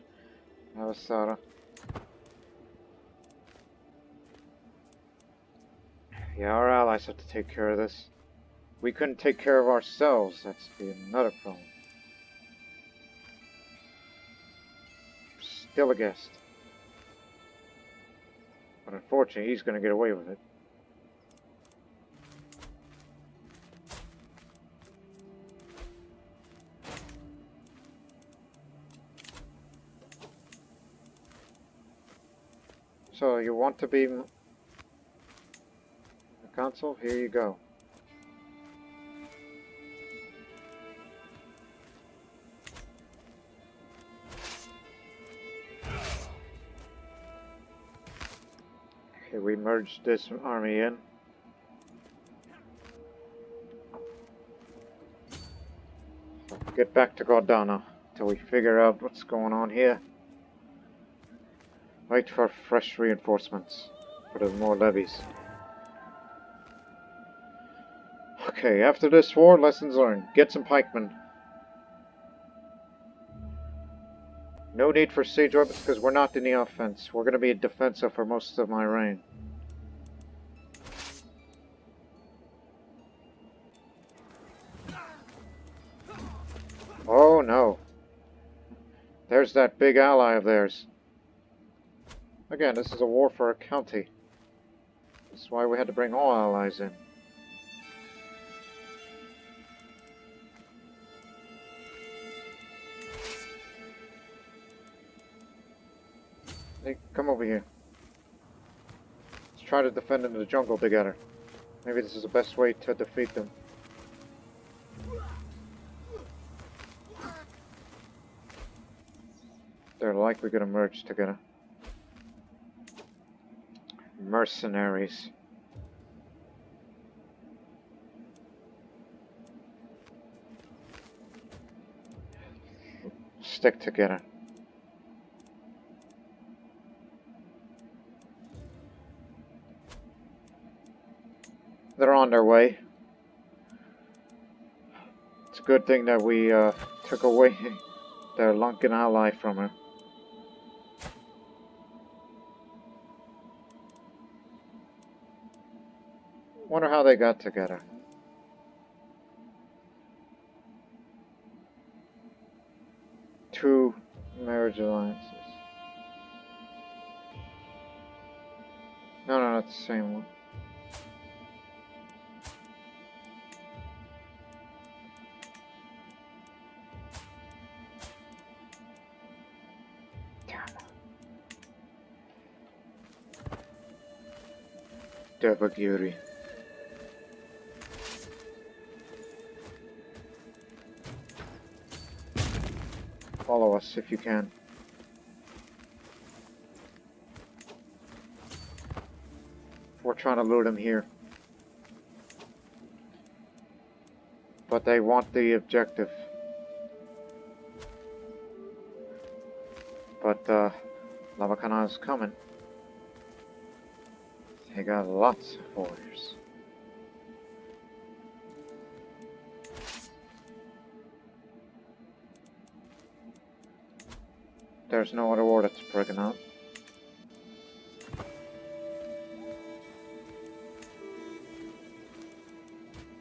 Avasara. Yeah, our allies have to take care of this. We couldn't take care of ourselves. That's another problem. Still a guest. But unfortunately, he's going to get away with it. So, you want to be the consul? Here you go. Okay, we merged this army in. Get back to Gordana till we figure out what's going on here. Wait for fresh reinforcements. For the more levies. Okay, after this war, lessons learned. Get some pikemen. No need for siege weapons because we're not in the offense. We're going to be defensive for most of my reign. Oh no. There's that big ally of theirs. Again, this is a war for a county. That's why we had to bring all allies in. Hey, come over here. Let's try to defend in the jungle together. Maybe this is the best way to defeat them. They're likely going to merge together. Mercenaries. Stick together. They're on their way. It's a good thing that we took away their Lankan ally from her. Wonder how they got together. Two marriage alliances. No, not the same one. Devagiri. Follow us if you can. We're trying to lure them here. But they want the objective. But Lavakana is coming. They got lots of warriors. There's no other war that's breaking out.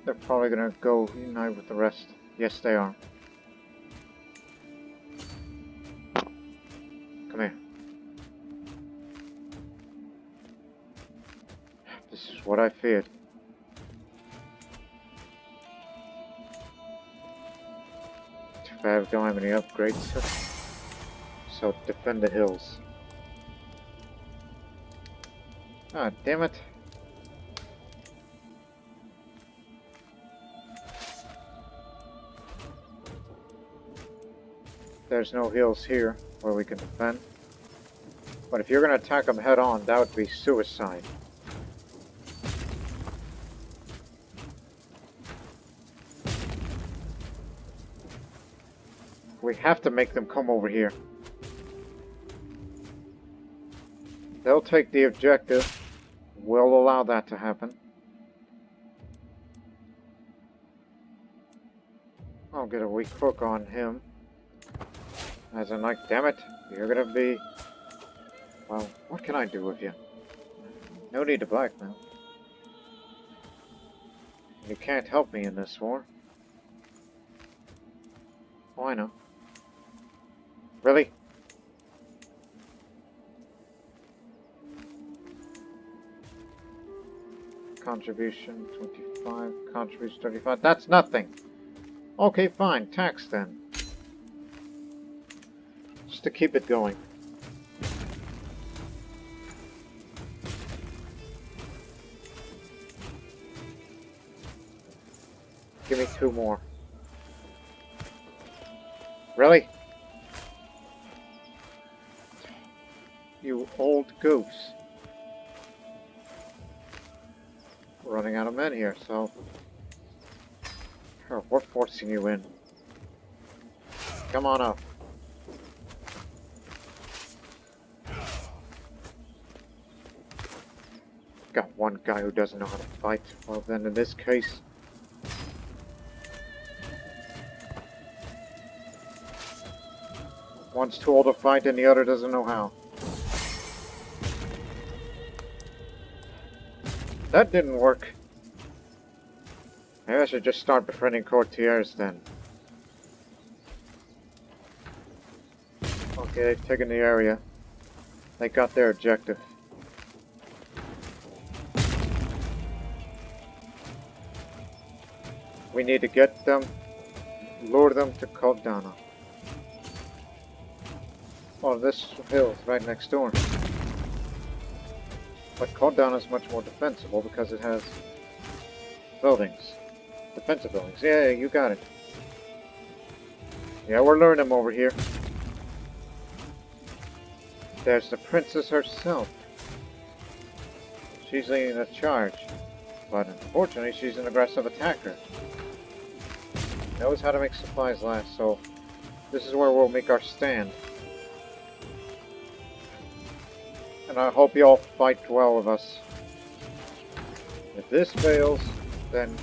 They're probably gonna go unite with the rest. Yes, they are. Come here. This is what I feared. Too bad we don't have any upgrades. So defend the hills. Ah, damn it. There's no hills here where we can defend. But if you're going to attack them head on, that would be suicide. We have to make them come over here. They'll take the objective. We'll allow that to happen. I'll get a weak hook on him. As in, like, damn it, you're gonna be... Well, what can I do with you? No need to blackmail. You can't help me in this war. Oh, I know. Really? Contribution 25, contribution 35. That's nothing. Okay, fine. Tax then. Just to keep it going. Give me 2 more. Really? You old goose. We're running out of men here, so... Sure, we're forcing you in. Come on up. Got one guy who doesn't know how to fight. Well then, in this case... One's too old to fight and the other doesn't know how. That didn't work. Maybe I should just start befriending courtiers then. Okay, they've taken the area. They got their objective. We need to get them, lure them to Kodana. Oh, this hill is right next door. But Kodana is much more defensible because it has buildings. Defensive buildings. Yeah, you got it. Yeah, we're luring them over here. There's the princess herself. She's leading the charge. But unfortunately, she's an aggressive attacker. Knows how to make supplies last, so this is where we'll make our stand. And I hope you all fight well with us. If this fails, then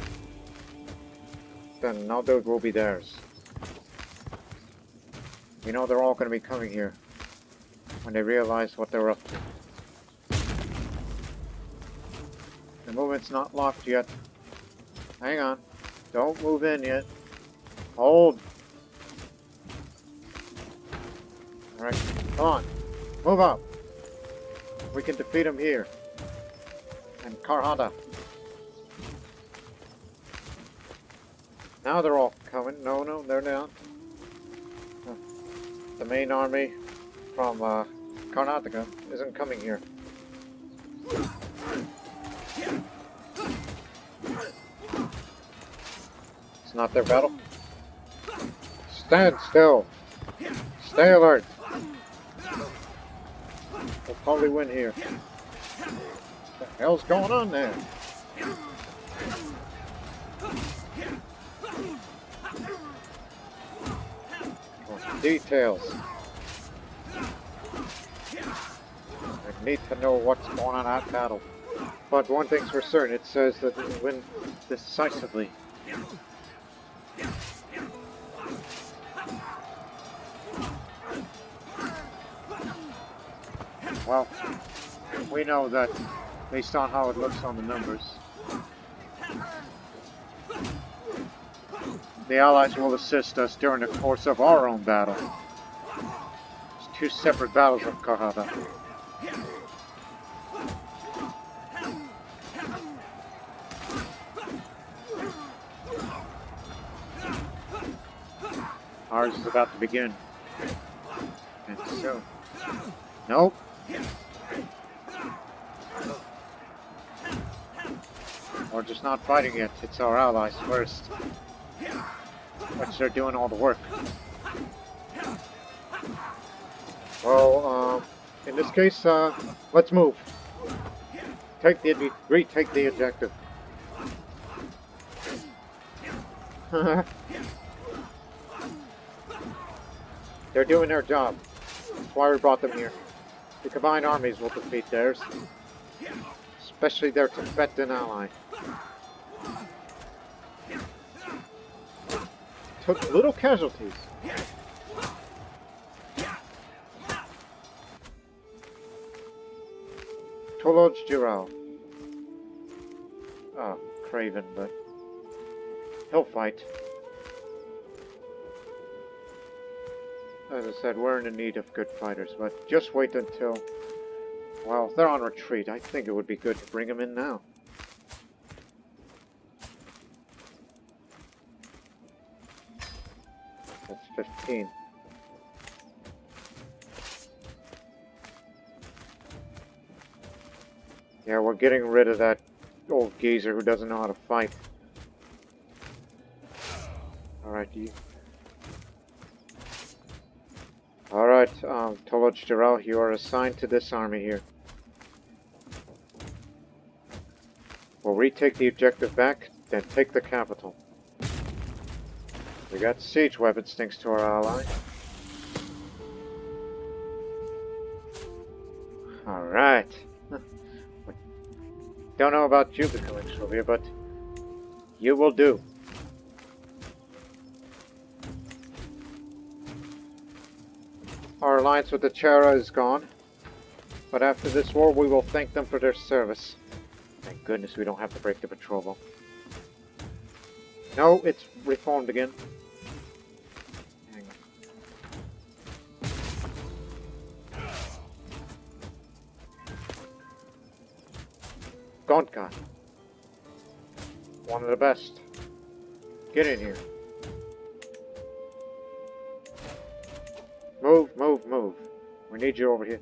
Naldog will be theirs. You know they're all going to be coming here when they realize what they're up to. The movement's not locked yet. Hang on. Don't move in yet. Hold. Alright, come on. Move up. We can defeat them here. And Karnata. Now they're all coming. No, they're not. The main army from Karnataka isn't coming here. It's not their battle. Stand still. Stay alert. We'll probably win here. What the hell's going on there? Details. I need to know what's going on in that battle. But one thing's for certain, it says that we win decisively. Well, we know that based on how it looks on the numbers, the Allies will assist us during the course of our own battle. It's two separate battles of Karnata. Ours is about to begin. And soon. Nope. We're just not fighting yet. It's our allies first. Which they're doing all the work. Well, in this case, let's move. Retake the objective. They're doing their job. That's why we brought them here. The combined armies will defeat theirs. Especially their Tibetan ally. Took little casualties. Toloj Jirao. Oh, Craven, but he'll fight. As I said, we're in the need of good fighters, but just wait until... Well, they're on retreat. I think it would be good to bring them in now. That's 15. Yeah, we're getting rid of that old geezer who doesn't know how to fight. Alright, you... Alright, Toloj Jirao, you are assigned to this army here. We'll retake the objective back, then take the capital. We got siege weapons thanks to our ally. Alright. Don't know about you becoming Sylvia, but you will do. Our alliance with the Chera is gone, but after this war we will thank them for their service. Thank goodness we don't have to break the betrothal. No, it's reformed again. Hang on. Gonka. One of the best. Get in here. Move, move, move. We need you over here.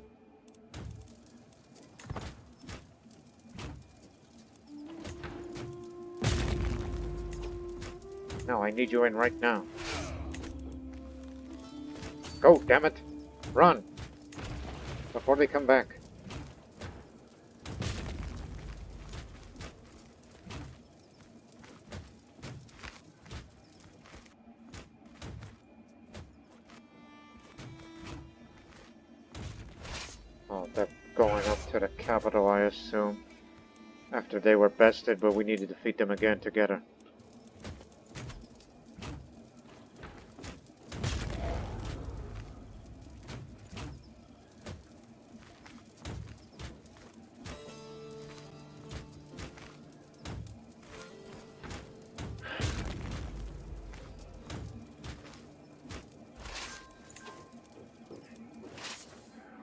No, I need you in right now. Go, damn it! Run! Before they come back. Oh, they're going up to the capital, I assume. After they were bested, but we need to defeat them again together.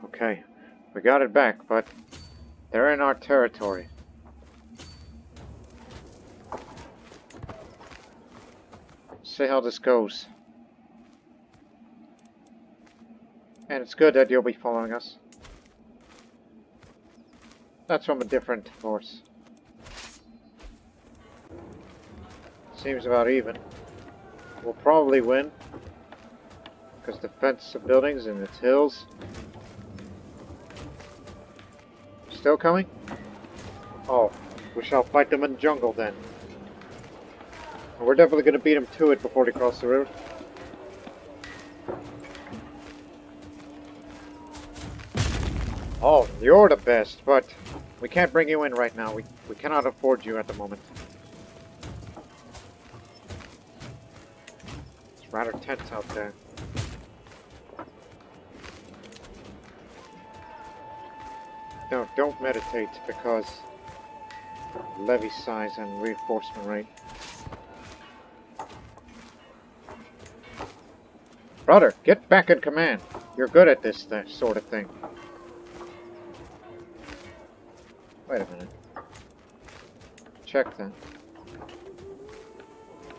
Okay, we got it back, but they're in our territory. See how this goes. And it's good that you'll be following us. That's from a different force. Seems about even. We'll probably win. Because defense of buildings and its hills. Still coming? Oh, we shall fight them in the jungle then. We're definitely going to beat them to it before they cross the river. Oh, you're the best, but we can't bring you in right now. We cannot afford you at the moment. It's rather tense out there. No, don't meditate, because levy size and reinforcement rate. Brother, get back in command. You're good at this sort of thing. Wait a minute. Check that.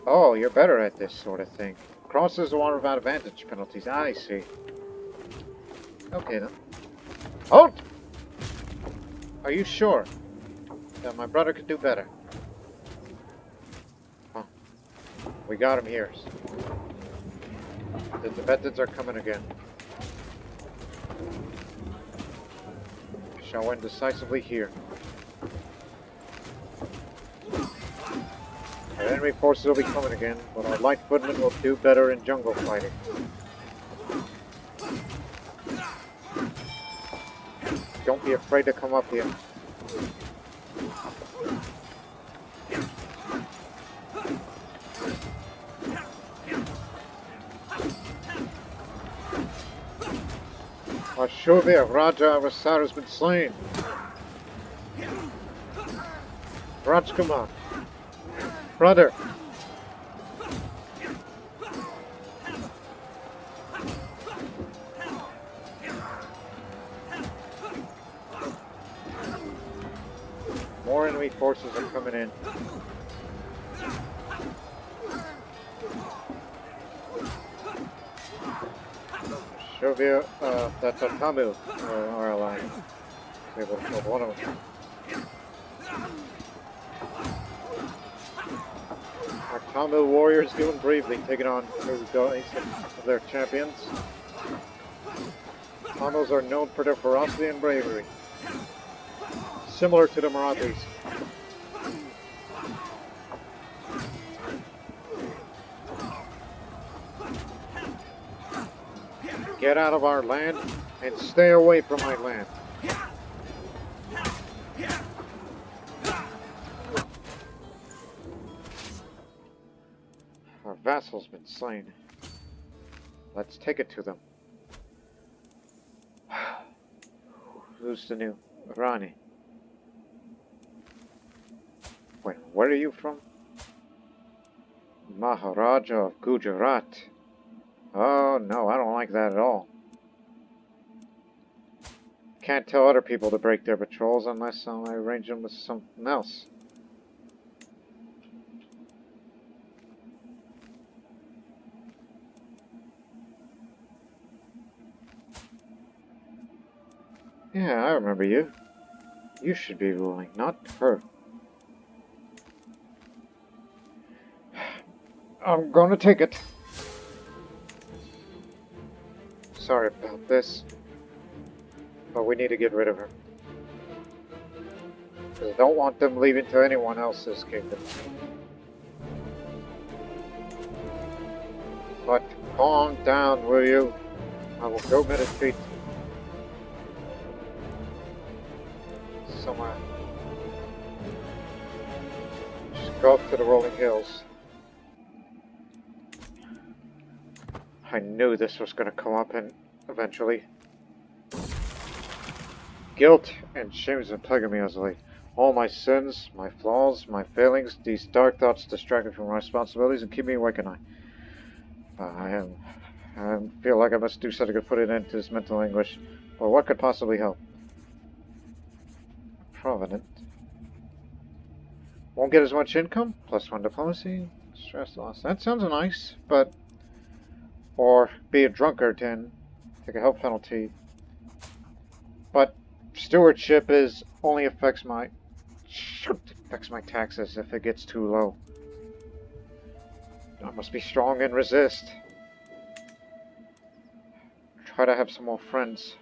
Oh, you're better at this sort of thing. Crosses the water without advantage penalties. I see. Okay then. Halt! Are you sure that my brother could do better? Huh. We got him here. The Tibetans are coming again. We shall win decisively here. Our enemy forces will be coming again, but our light footmen will do better in jungle fighting. Don't be afraid to come up here. Ashuvia, Raja Rasar has been slain. Rajkumar, brother. More enemy forces are coming in. Shovia, that's a Tamil, our ally. We will kill one of them. Our Tamil warriors doing bravely, taking on the guys of their champions. Tamils are known for their ferocity and bravery, similar to the Marathis. Get out of our land and stay away from my land. Our vassal's been slain. Let's take it to them. Who's the new Rani? Wait, where are you from? Maharaja of Gujarat. Oh no, I don't like that at all. Can't tell other people to break their patrols unless I arrange them with something else. Yeah, I remember you. You should be ruling, not her. I'm gonna take it. Sorry about this, but we need to get rid of her. Because I don't want them leaving to anyone else's kingdom. But calm down, will you? I will go meditate somewhere. off to the rolling hills. I knew this was going to come up and eventually. Guilt and shame has been plaguing me as of late. All my sins, my flaws, my failings, these dark thoughts distract me from my responsibilities and keep me awake at night. I feel like I must do something to put an end to this mental anguish. But what could possibly help? Provident. Won't get as much income, +1 diplomacy, stress loss. That sounds nice, but... Or be a drunkard and take a health penalty. But stewardship only affects my taxes if it gets too low. I must be strong and resist. Try to have some more friends.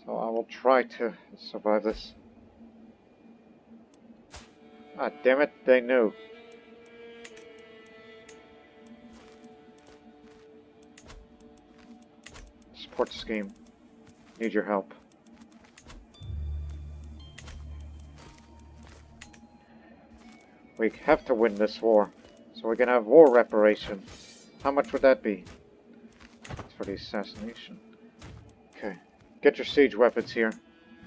So I will try to survive this. Ah, damn it, they knew. Support scheme. Need your help. We have to win this war, so we can have war reparation. How much would that be? It's for the assassination. Okay. Get your siege weapons here.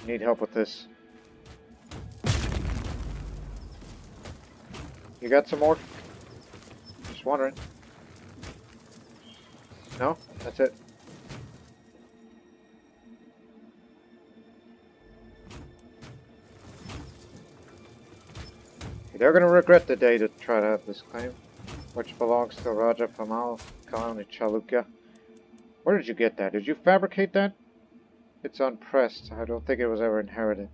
Need help with this. You got some more? Just wondering. No? That's it. They're going to regret the day to try to have this claim, which belongs to Raja Bhillama, Khan of Chalukya. Where did you get that? Did you fabricate that? It's unpressed. I don't think it was ever inherited.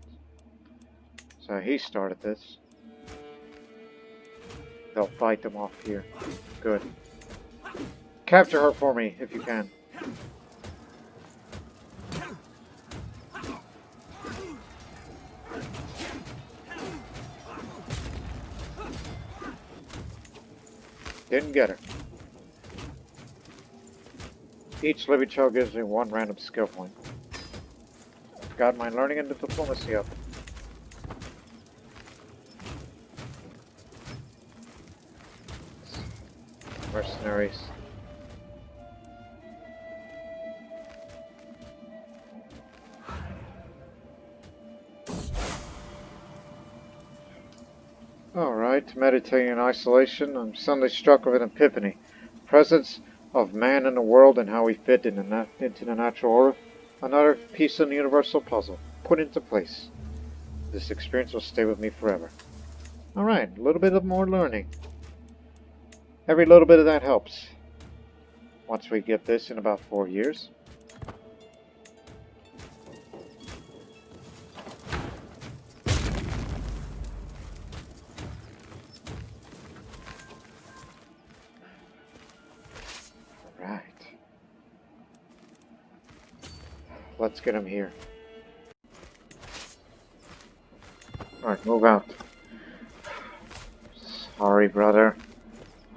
So he started this. They'll fight them off here. Good. Capture her for me, if you can. Didn't get her. Each living child gives me 1 random skill point. Got my learning and diplomacy up. Mercenaries. Alright, meditating in isolation, I'm suddenly struck with an epiphany. Presence of man in the world and how we fit into the natural order. Another piece of the universal puzzle, put into place. This experience will stay with me forever. Alright, a little bit of more learning. Every little bit of that helps. Once we get this in about 4 years. Right. Let's get him here. Alright, move out. Sorry, brother.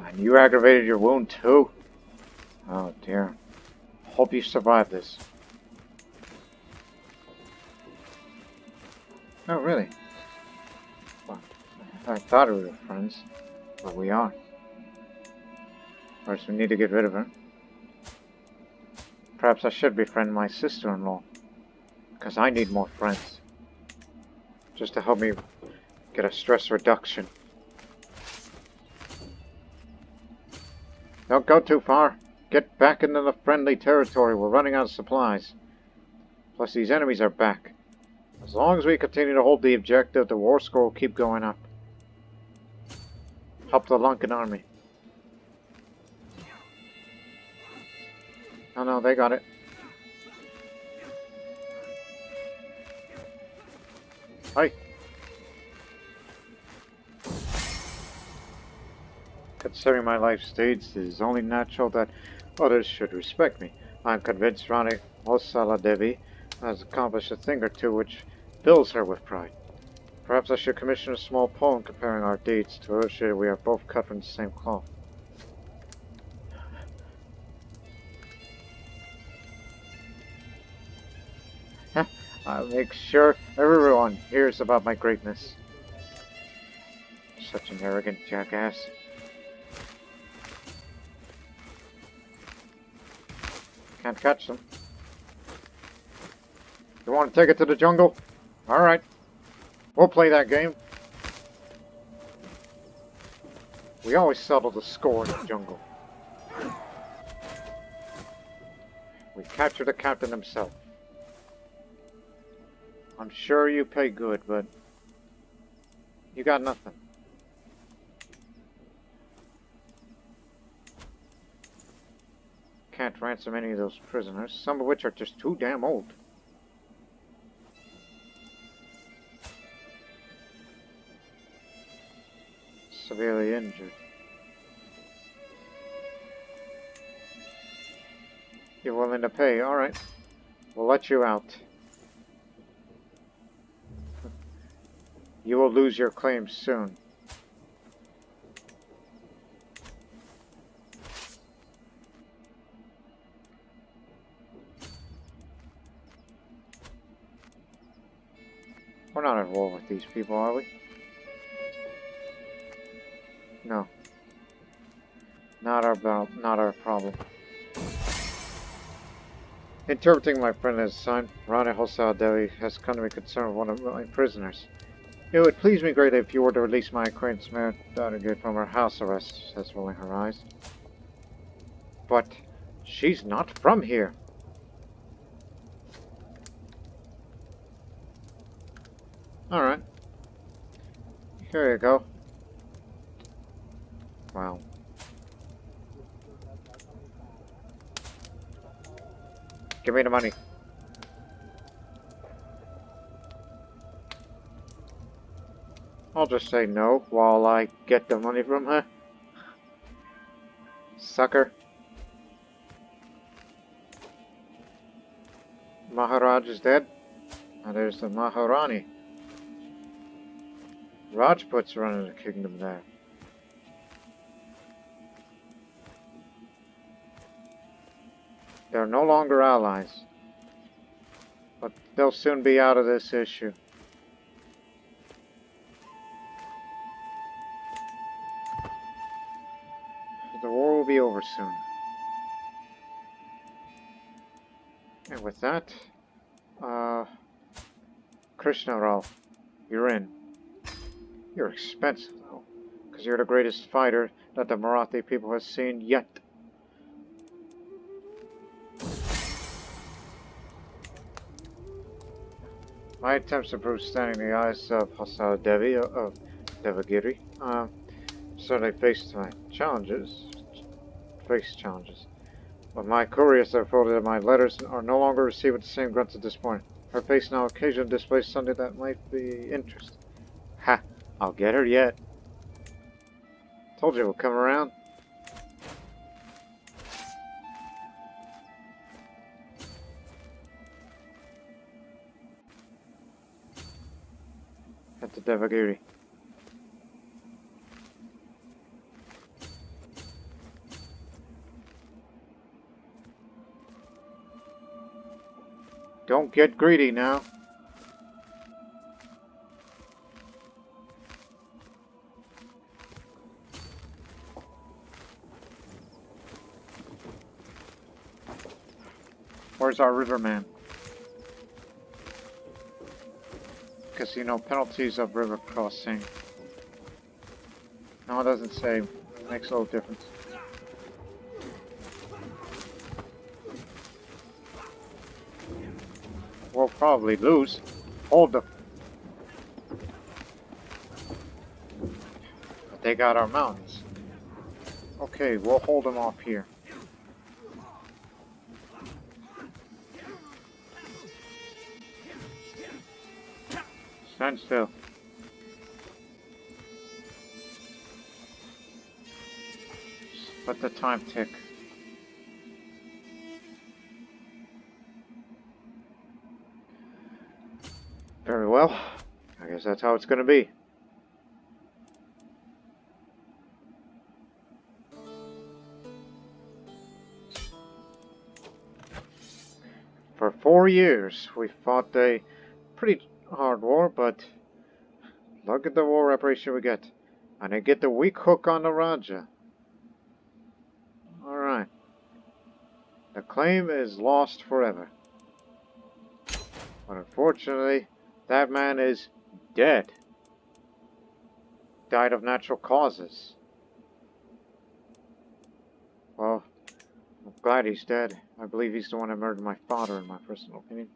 And you aggravated your wound too? Oh dear. Hope you survive this. Oh really? Well, I thought we were friends, but we aren't. First we need to get rid of her. Perhaps I should befriend my sister-in-law, because I need more friends. Just to help me get a stress reduction. Don't go too far. Get back into the friendly territory. We're running out of supplies. Plus these enemies are back. As long as we continue to hold the objective, the war score will keep going up. Help the Lankan army. Oh no, they got it. Hi. Considering my life stage, it is only natural that others should respect me. I am convinced Rani Hosala Devi has accomplished a thing or two which fills her with pride. Perhaps I should commission a small poem comparing our deeds to illustrate we are both cut from the same cloth. I'll make sure everyone hears about my greatness. Such an arrogant jackass. Can't catch them. You want to take it to the jungle? Alright. We'll play that game. We always settle the score in the jungle. We captured the captain himself. I'm sure you pay good, but you got nothing. Can't ransom any of those prisoners, some of which are just too damn old. Severely injured. You're willing to pay, alright. We'll let you out. You will lose your claims soon. We're not at war with these people, are we? No. Not our problem. Interpreting my friend as a sign, Rani Hosal Devi has come to be concerned with one of my prisoners. It would please me greatly if you were to release my acquaintance Madhudagiri from her house arrest, says rolling her eyes. But she's not from here. Alright. Here you go. Wow. Give me the money. I'll just say no while I get the money from her. Sucker. Maharaj is dead. Now there's the Maharani. Rajput's running the kingdom there. They're no longer allies. But they'll soon be out of this issue. The war will be over soon. And with that, Krishna Rao, you're in. You're expensive though, because you're the greatest fighter that the Marathi people has seen yet. My attempts to prove standing in the eyes of Hosal Devi of Devagiri certainly faced challenges. But my couriers have reported that my letters are no longer received with the same grunts at this point. Her face now occasionally displays something that might be interesting. Ha! I'll get her yet. Told you we'll come around. Head to Devagiri. Don't get greedy now. Where's our riverman? Because, you know, penalties of river crossing. No, it doesn't say. Makes a little difference. We'll probably lose. Hold them. But they got our mountains. Okay, we'll hold them off here. Stand still. Just let the time tick. Very well. I guess that's how it's going to be. For 4 years, we fought a pretty hard war, but look at the war reparation we get. And I get the weak hook on the Raja. Alright. The claim is lost forever. But unfortunately, that man is dead. Died of natural causes. Well, I'm glad he's dead. I believe he's the one that murdered my father, in my personal opinion.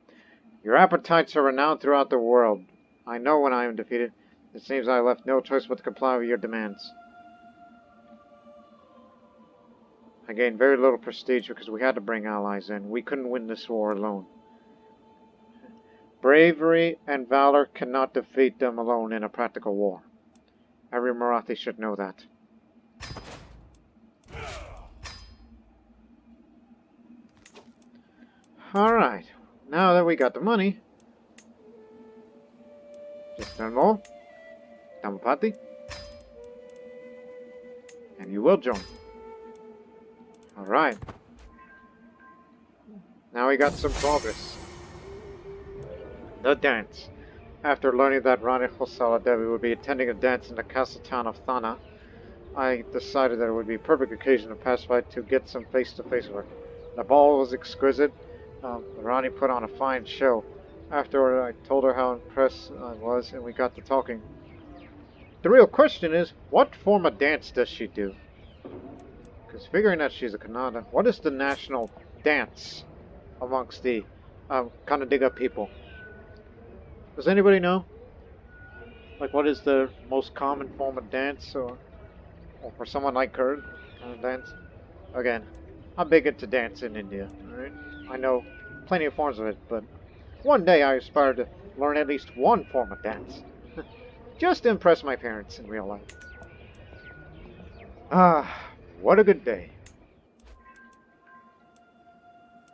Your appetites are renowned throughout the world. I know when I am defeated. It seems I left no choice but to comply with your demands. I gained very little prestige because we had to bring allies in. We couldn't win this war alone. Bravery and valor cannot defeat them alone in a practical war. Every Marathi should know that. Alright, now that we got the money, just learn more, Dhammapati, and you will join. Alright. Now we got some progress. The dance. After learning that Rani Khosala Devi would be attending a dance in the castle town of Thana, I decided that it would be a perfect occasion to pass by to get some face-to-face with her. The ball was exquisite. Rani put on a fine show. Afterward, I told her how impressed I was, and we got to talking. The real question is, what form of dance does she do? Because figuring that she's a Kannada, what is the national dance amongst the Kannadiga people? Does anybody know? Like, what is the most common form of dance, or for someone like her, kind of dance? Again, I'm big into dance in India, alright? I know plenty of forms of it, but one day I aspire to learn at least one form of dance. Just to impress my parents in real life. Ah, what a good day.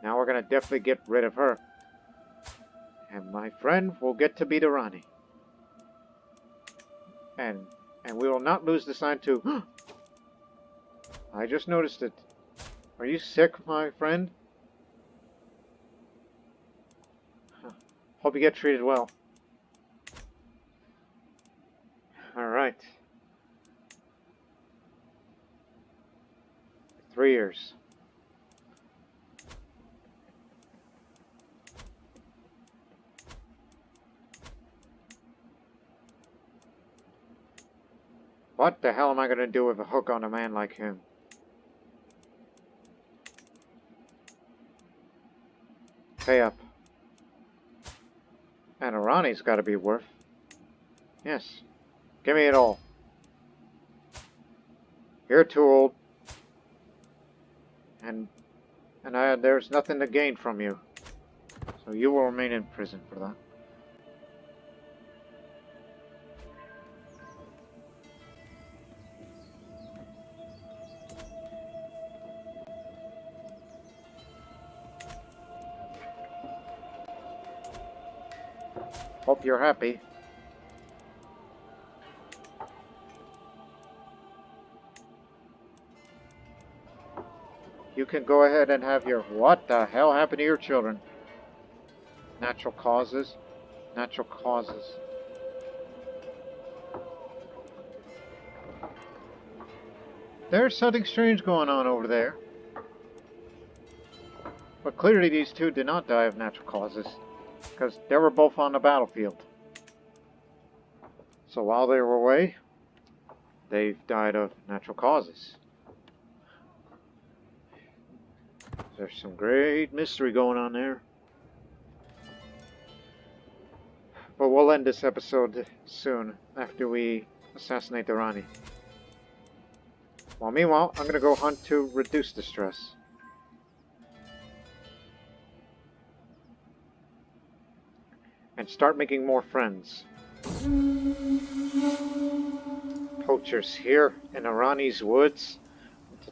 Now we're gonna definitely get rid of her. And my friend will get to be the Rani. And we will not lose the sign to... I just noticed it. Are you sick, my friend? Hope you get treated well. Alright. 3 years. What the hell am I going to do with a hook on a man like him? Pay up. And a Rani's got to be worth. Yes. Give me it all. You're too old. And there's nothing to gain from you. So you will remain in prison for that. Hope you're happy. You can go ahead and have your... What the hell happened to your children? Natural causes. Natural causes. There's something strange going on over there. But clearly these two did not die of natural causes, because they were both on the battlefield. So while they were away, they've died of natural causes. There's some great mystery going on there. But we'll end this episode soon, after we assassinate the Rani. Well, meanwhile, I'm gonna go hunt to reduce the stress. And start making more friends. Poachers here in Irani's woods.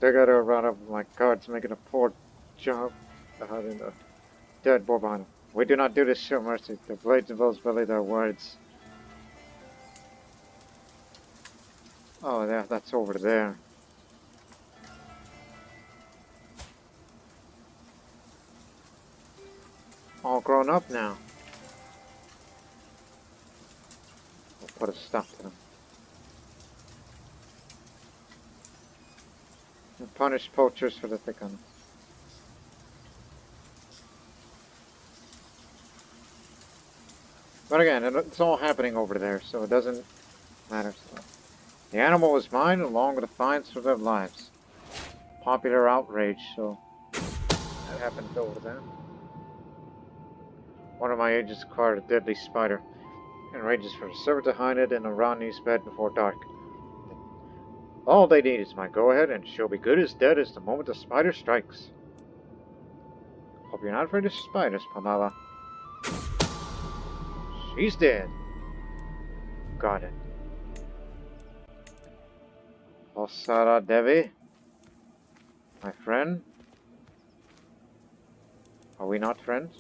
They gotta run up. My God, it's making a poor job. In the dead boar behind him. We do not do this, show mercy. The blades of those belly their words. Oh, yeah, that's over there. All grown up now. We'll put a stop to them. And punish poachers for the thick on. But again, it's all happening over there, so it doesn't matter. So. The animal is mine, along with the fines for their lives. Popular outrage, so that happened over there. One of my agents acquired a deadly spider and arranges for the servant to hide it in Irani's bed before dark. All they need is my go-ahead, and she'll be good as dead as the moment the spider strikes. Hope you're not afraid of spiders, Pamela. She's dead. Got it. Osara Devi, my friend. Are we not friends?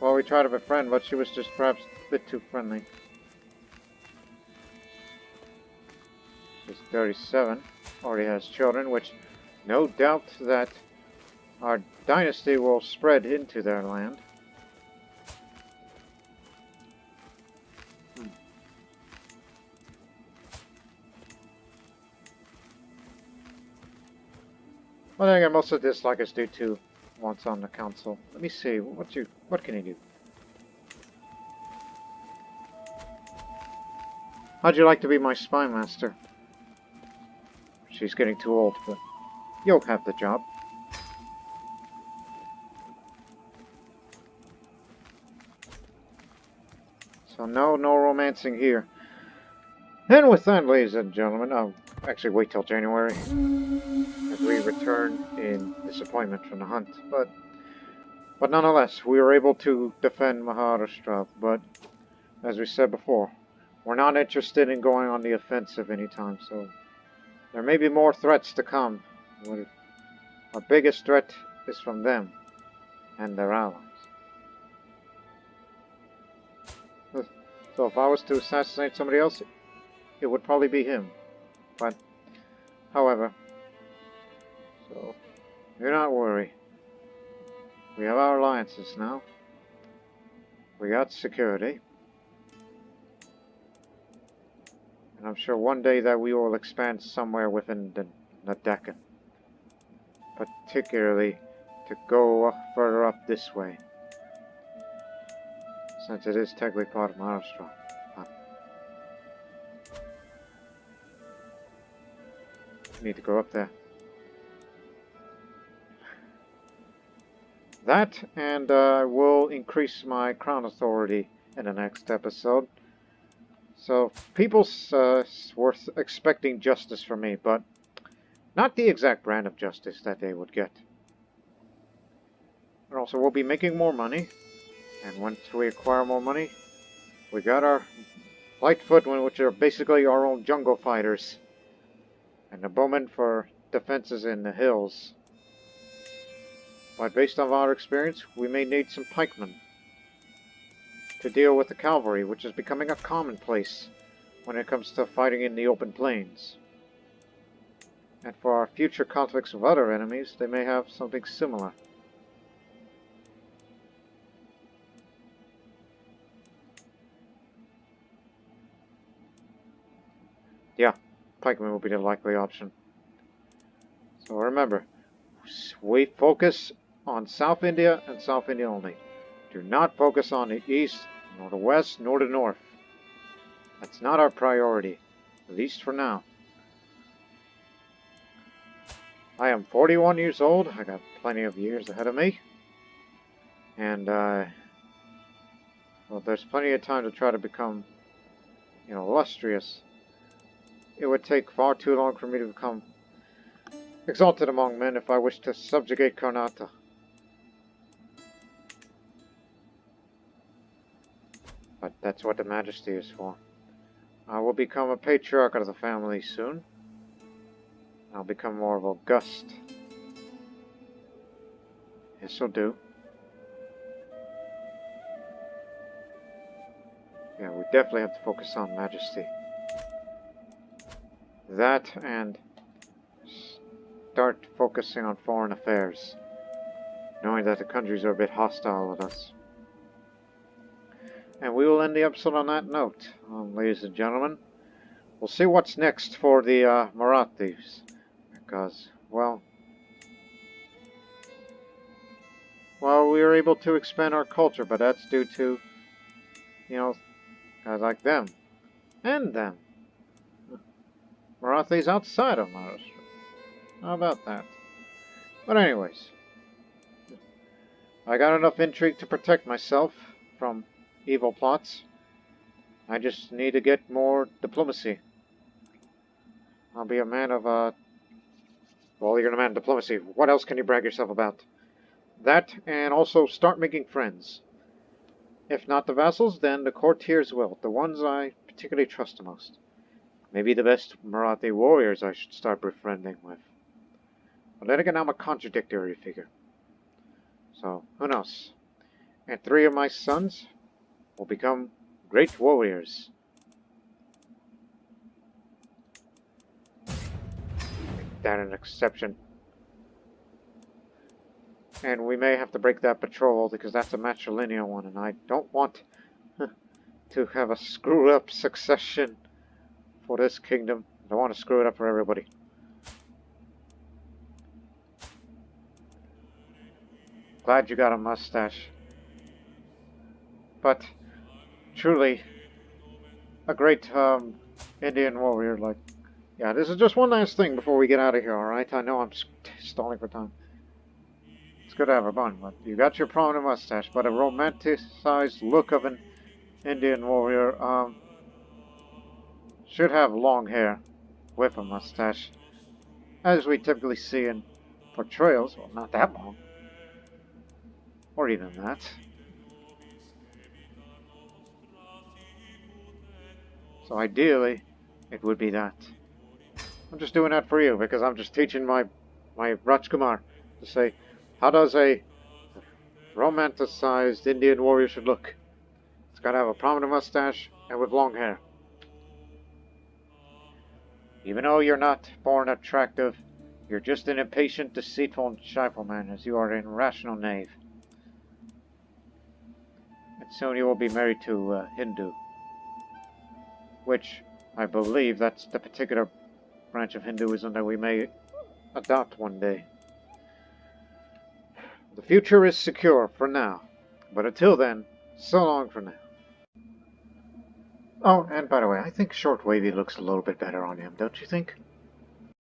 Well, we tried to befriend, but she was just perhaps a bit too friendly. She's 37, already has children, which no doubt that our dynasty will spread into their land. Well, then again, most of this, like, is due to wants on the council. Let me see. What can you do? How'd you like to be my spy master? She's getting too old, but you'll have the job. So no romancing here. And with that, ladies and gentlemen, I'll actually wait till January as we return in disappointment from the hunt. But nonetheless, we were able to defend Maharashtra. But as we said before, we're not interested in going on the offensive anytime soon. There may be more threats to come. Our biggest threat is from them and their allies. So if I was to assassinate somebody else, it would probably be him. But, however, so do not worry. We have our alliances now. We got security. And I'm sure one day that we will expand somewhere within the Deccan. Particularly to go further up this way. Since it is technically part of Maharashtra. Need to go up there. That, and will increase my crown authority in the next episode. So, people's worth expecting justice from me, but not the exact brand of justice that they would get. And also, we'll be making more money, and once we acquire more money, we got our Lightfoot, which are basically our own jungle fighters. And the bowmen for defenses in the hills. But based on our experience, we may need some pikemen to deal with the cavalry, which is becoming a commonplace when it comes to fighting in the open plains. And for our future conflicts with other enemies, they may have something similar. Yeah, pikemen will be the likely option. So remember, we focus on South India and South India only. Do not focus on the east, nor the west, nor the north. That's not our priority, at least for now. I am 41 years old. I got plenty of years ahead of me. And, well, there's plenty of time to try to become, illustrious. It would take far too long for me to become exalted among men if I wish to subjugate Karnata. But that's what the Majesty is for. I will become a patriarch of the family soon. I'll become more of august. Yes, I'll do. Yeah, we definitely have to focus on Majesty. That and start focusing on foreign affairs. knowing that the countries are a bit hostile with us. And we will end the episode on that note, ladies and gentlemen. We'll see what's next for the Marathis, because, well, we were able to expand our culture, but that's due to, guys like them, and them. Marathis outside of Maharashtra. How about that? But anyways, I got enough intrigue to protect myself from evil plots. I just need to get more diplomacy. I'll be a man of, well, you're a man of diplomacy. What else can you brag yourself about? That, and also start making friends. If not the vassals, then the courtiers will. The ones I particularly trust the most. Maybe the best Marathi warriors I should start befriending with. But then again, I'm a contradictory figure. So, who knows? And 3 of my sons will become great warriors. Make that an exception. And we may have to break that patrol because that's a matrilineal one, and I don't want to have a screwed up succession for this kingdom. I don't want to screw it up for everybody. Glad you got a mustache. But truly a great Indian warrior. Like, yeah, this is just one last thing before we get out of here, alright? I know I'm stalling for time. It's good to have a bun, but you got your prominent mustache, but a romanticized look of an Indian warrior should have long hair with a mustache, as we typically see in portrayals. Well, not that long, or even that. So ideally, it would be that. I'm just doing that for you because I'm just teaching my Rajkumar to say, how does a romanticized Indian warrior should look? It's got to have a prominent mustache and with long hair. Even though you're not born attractive, you're just an impatient, deceitful, and shyful man, as you are an irrational knave. And soon you will be married to a Hindu, which I believe that's the particular branch of Hinduism that we may adopt one day. The future is secure for now, but until then, so long for now. Oh, and by the way, I think short wavy looks a little bit better on him, don't you think?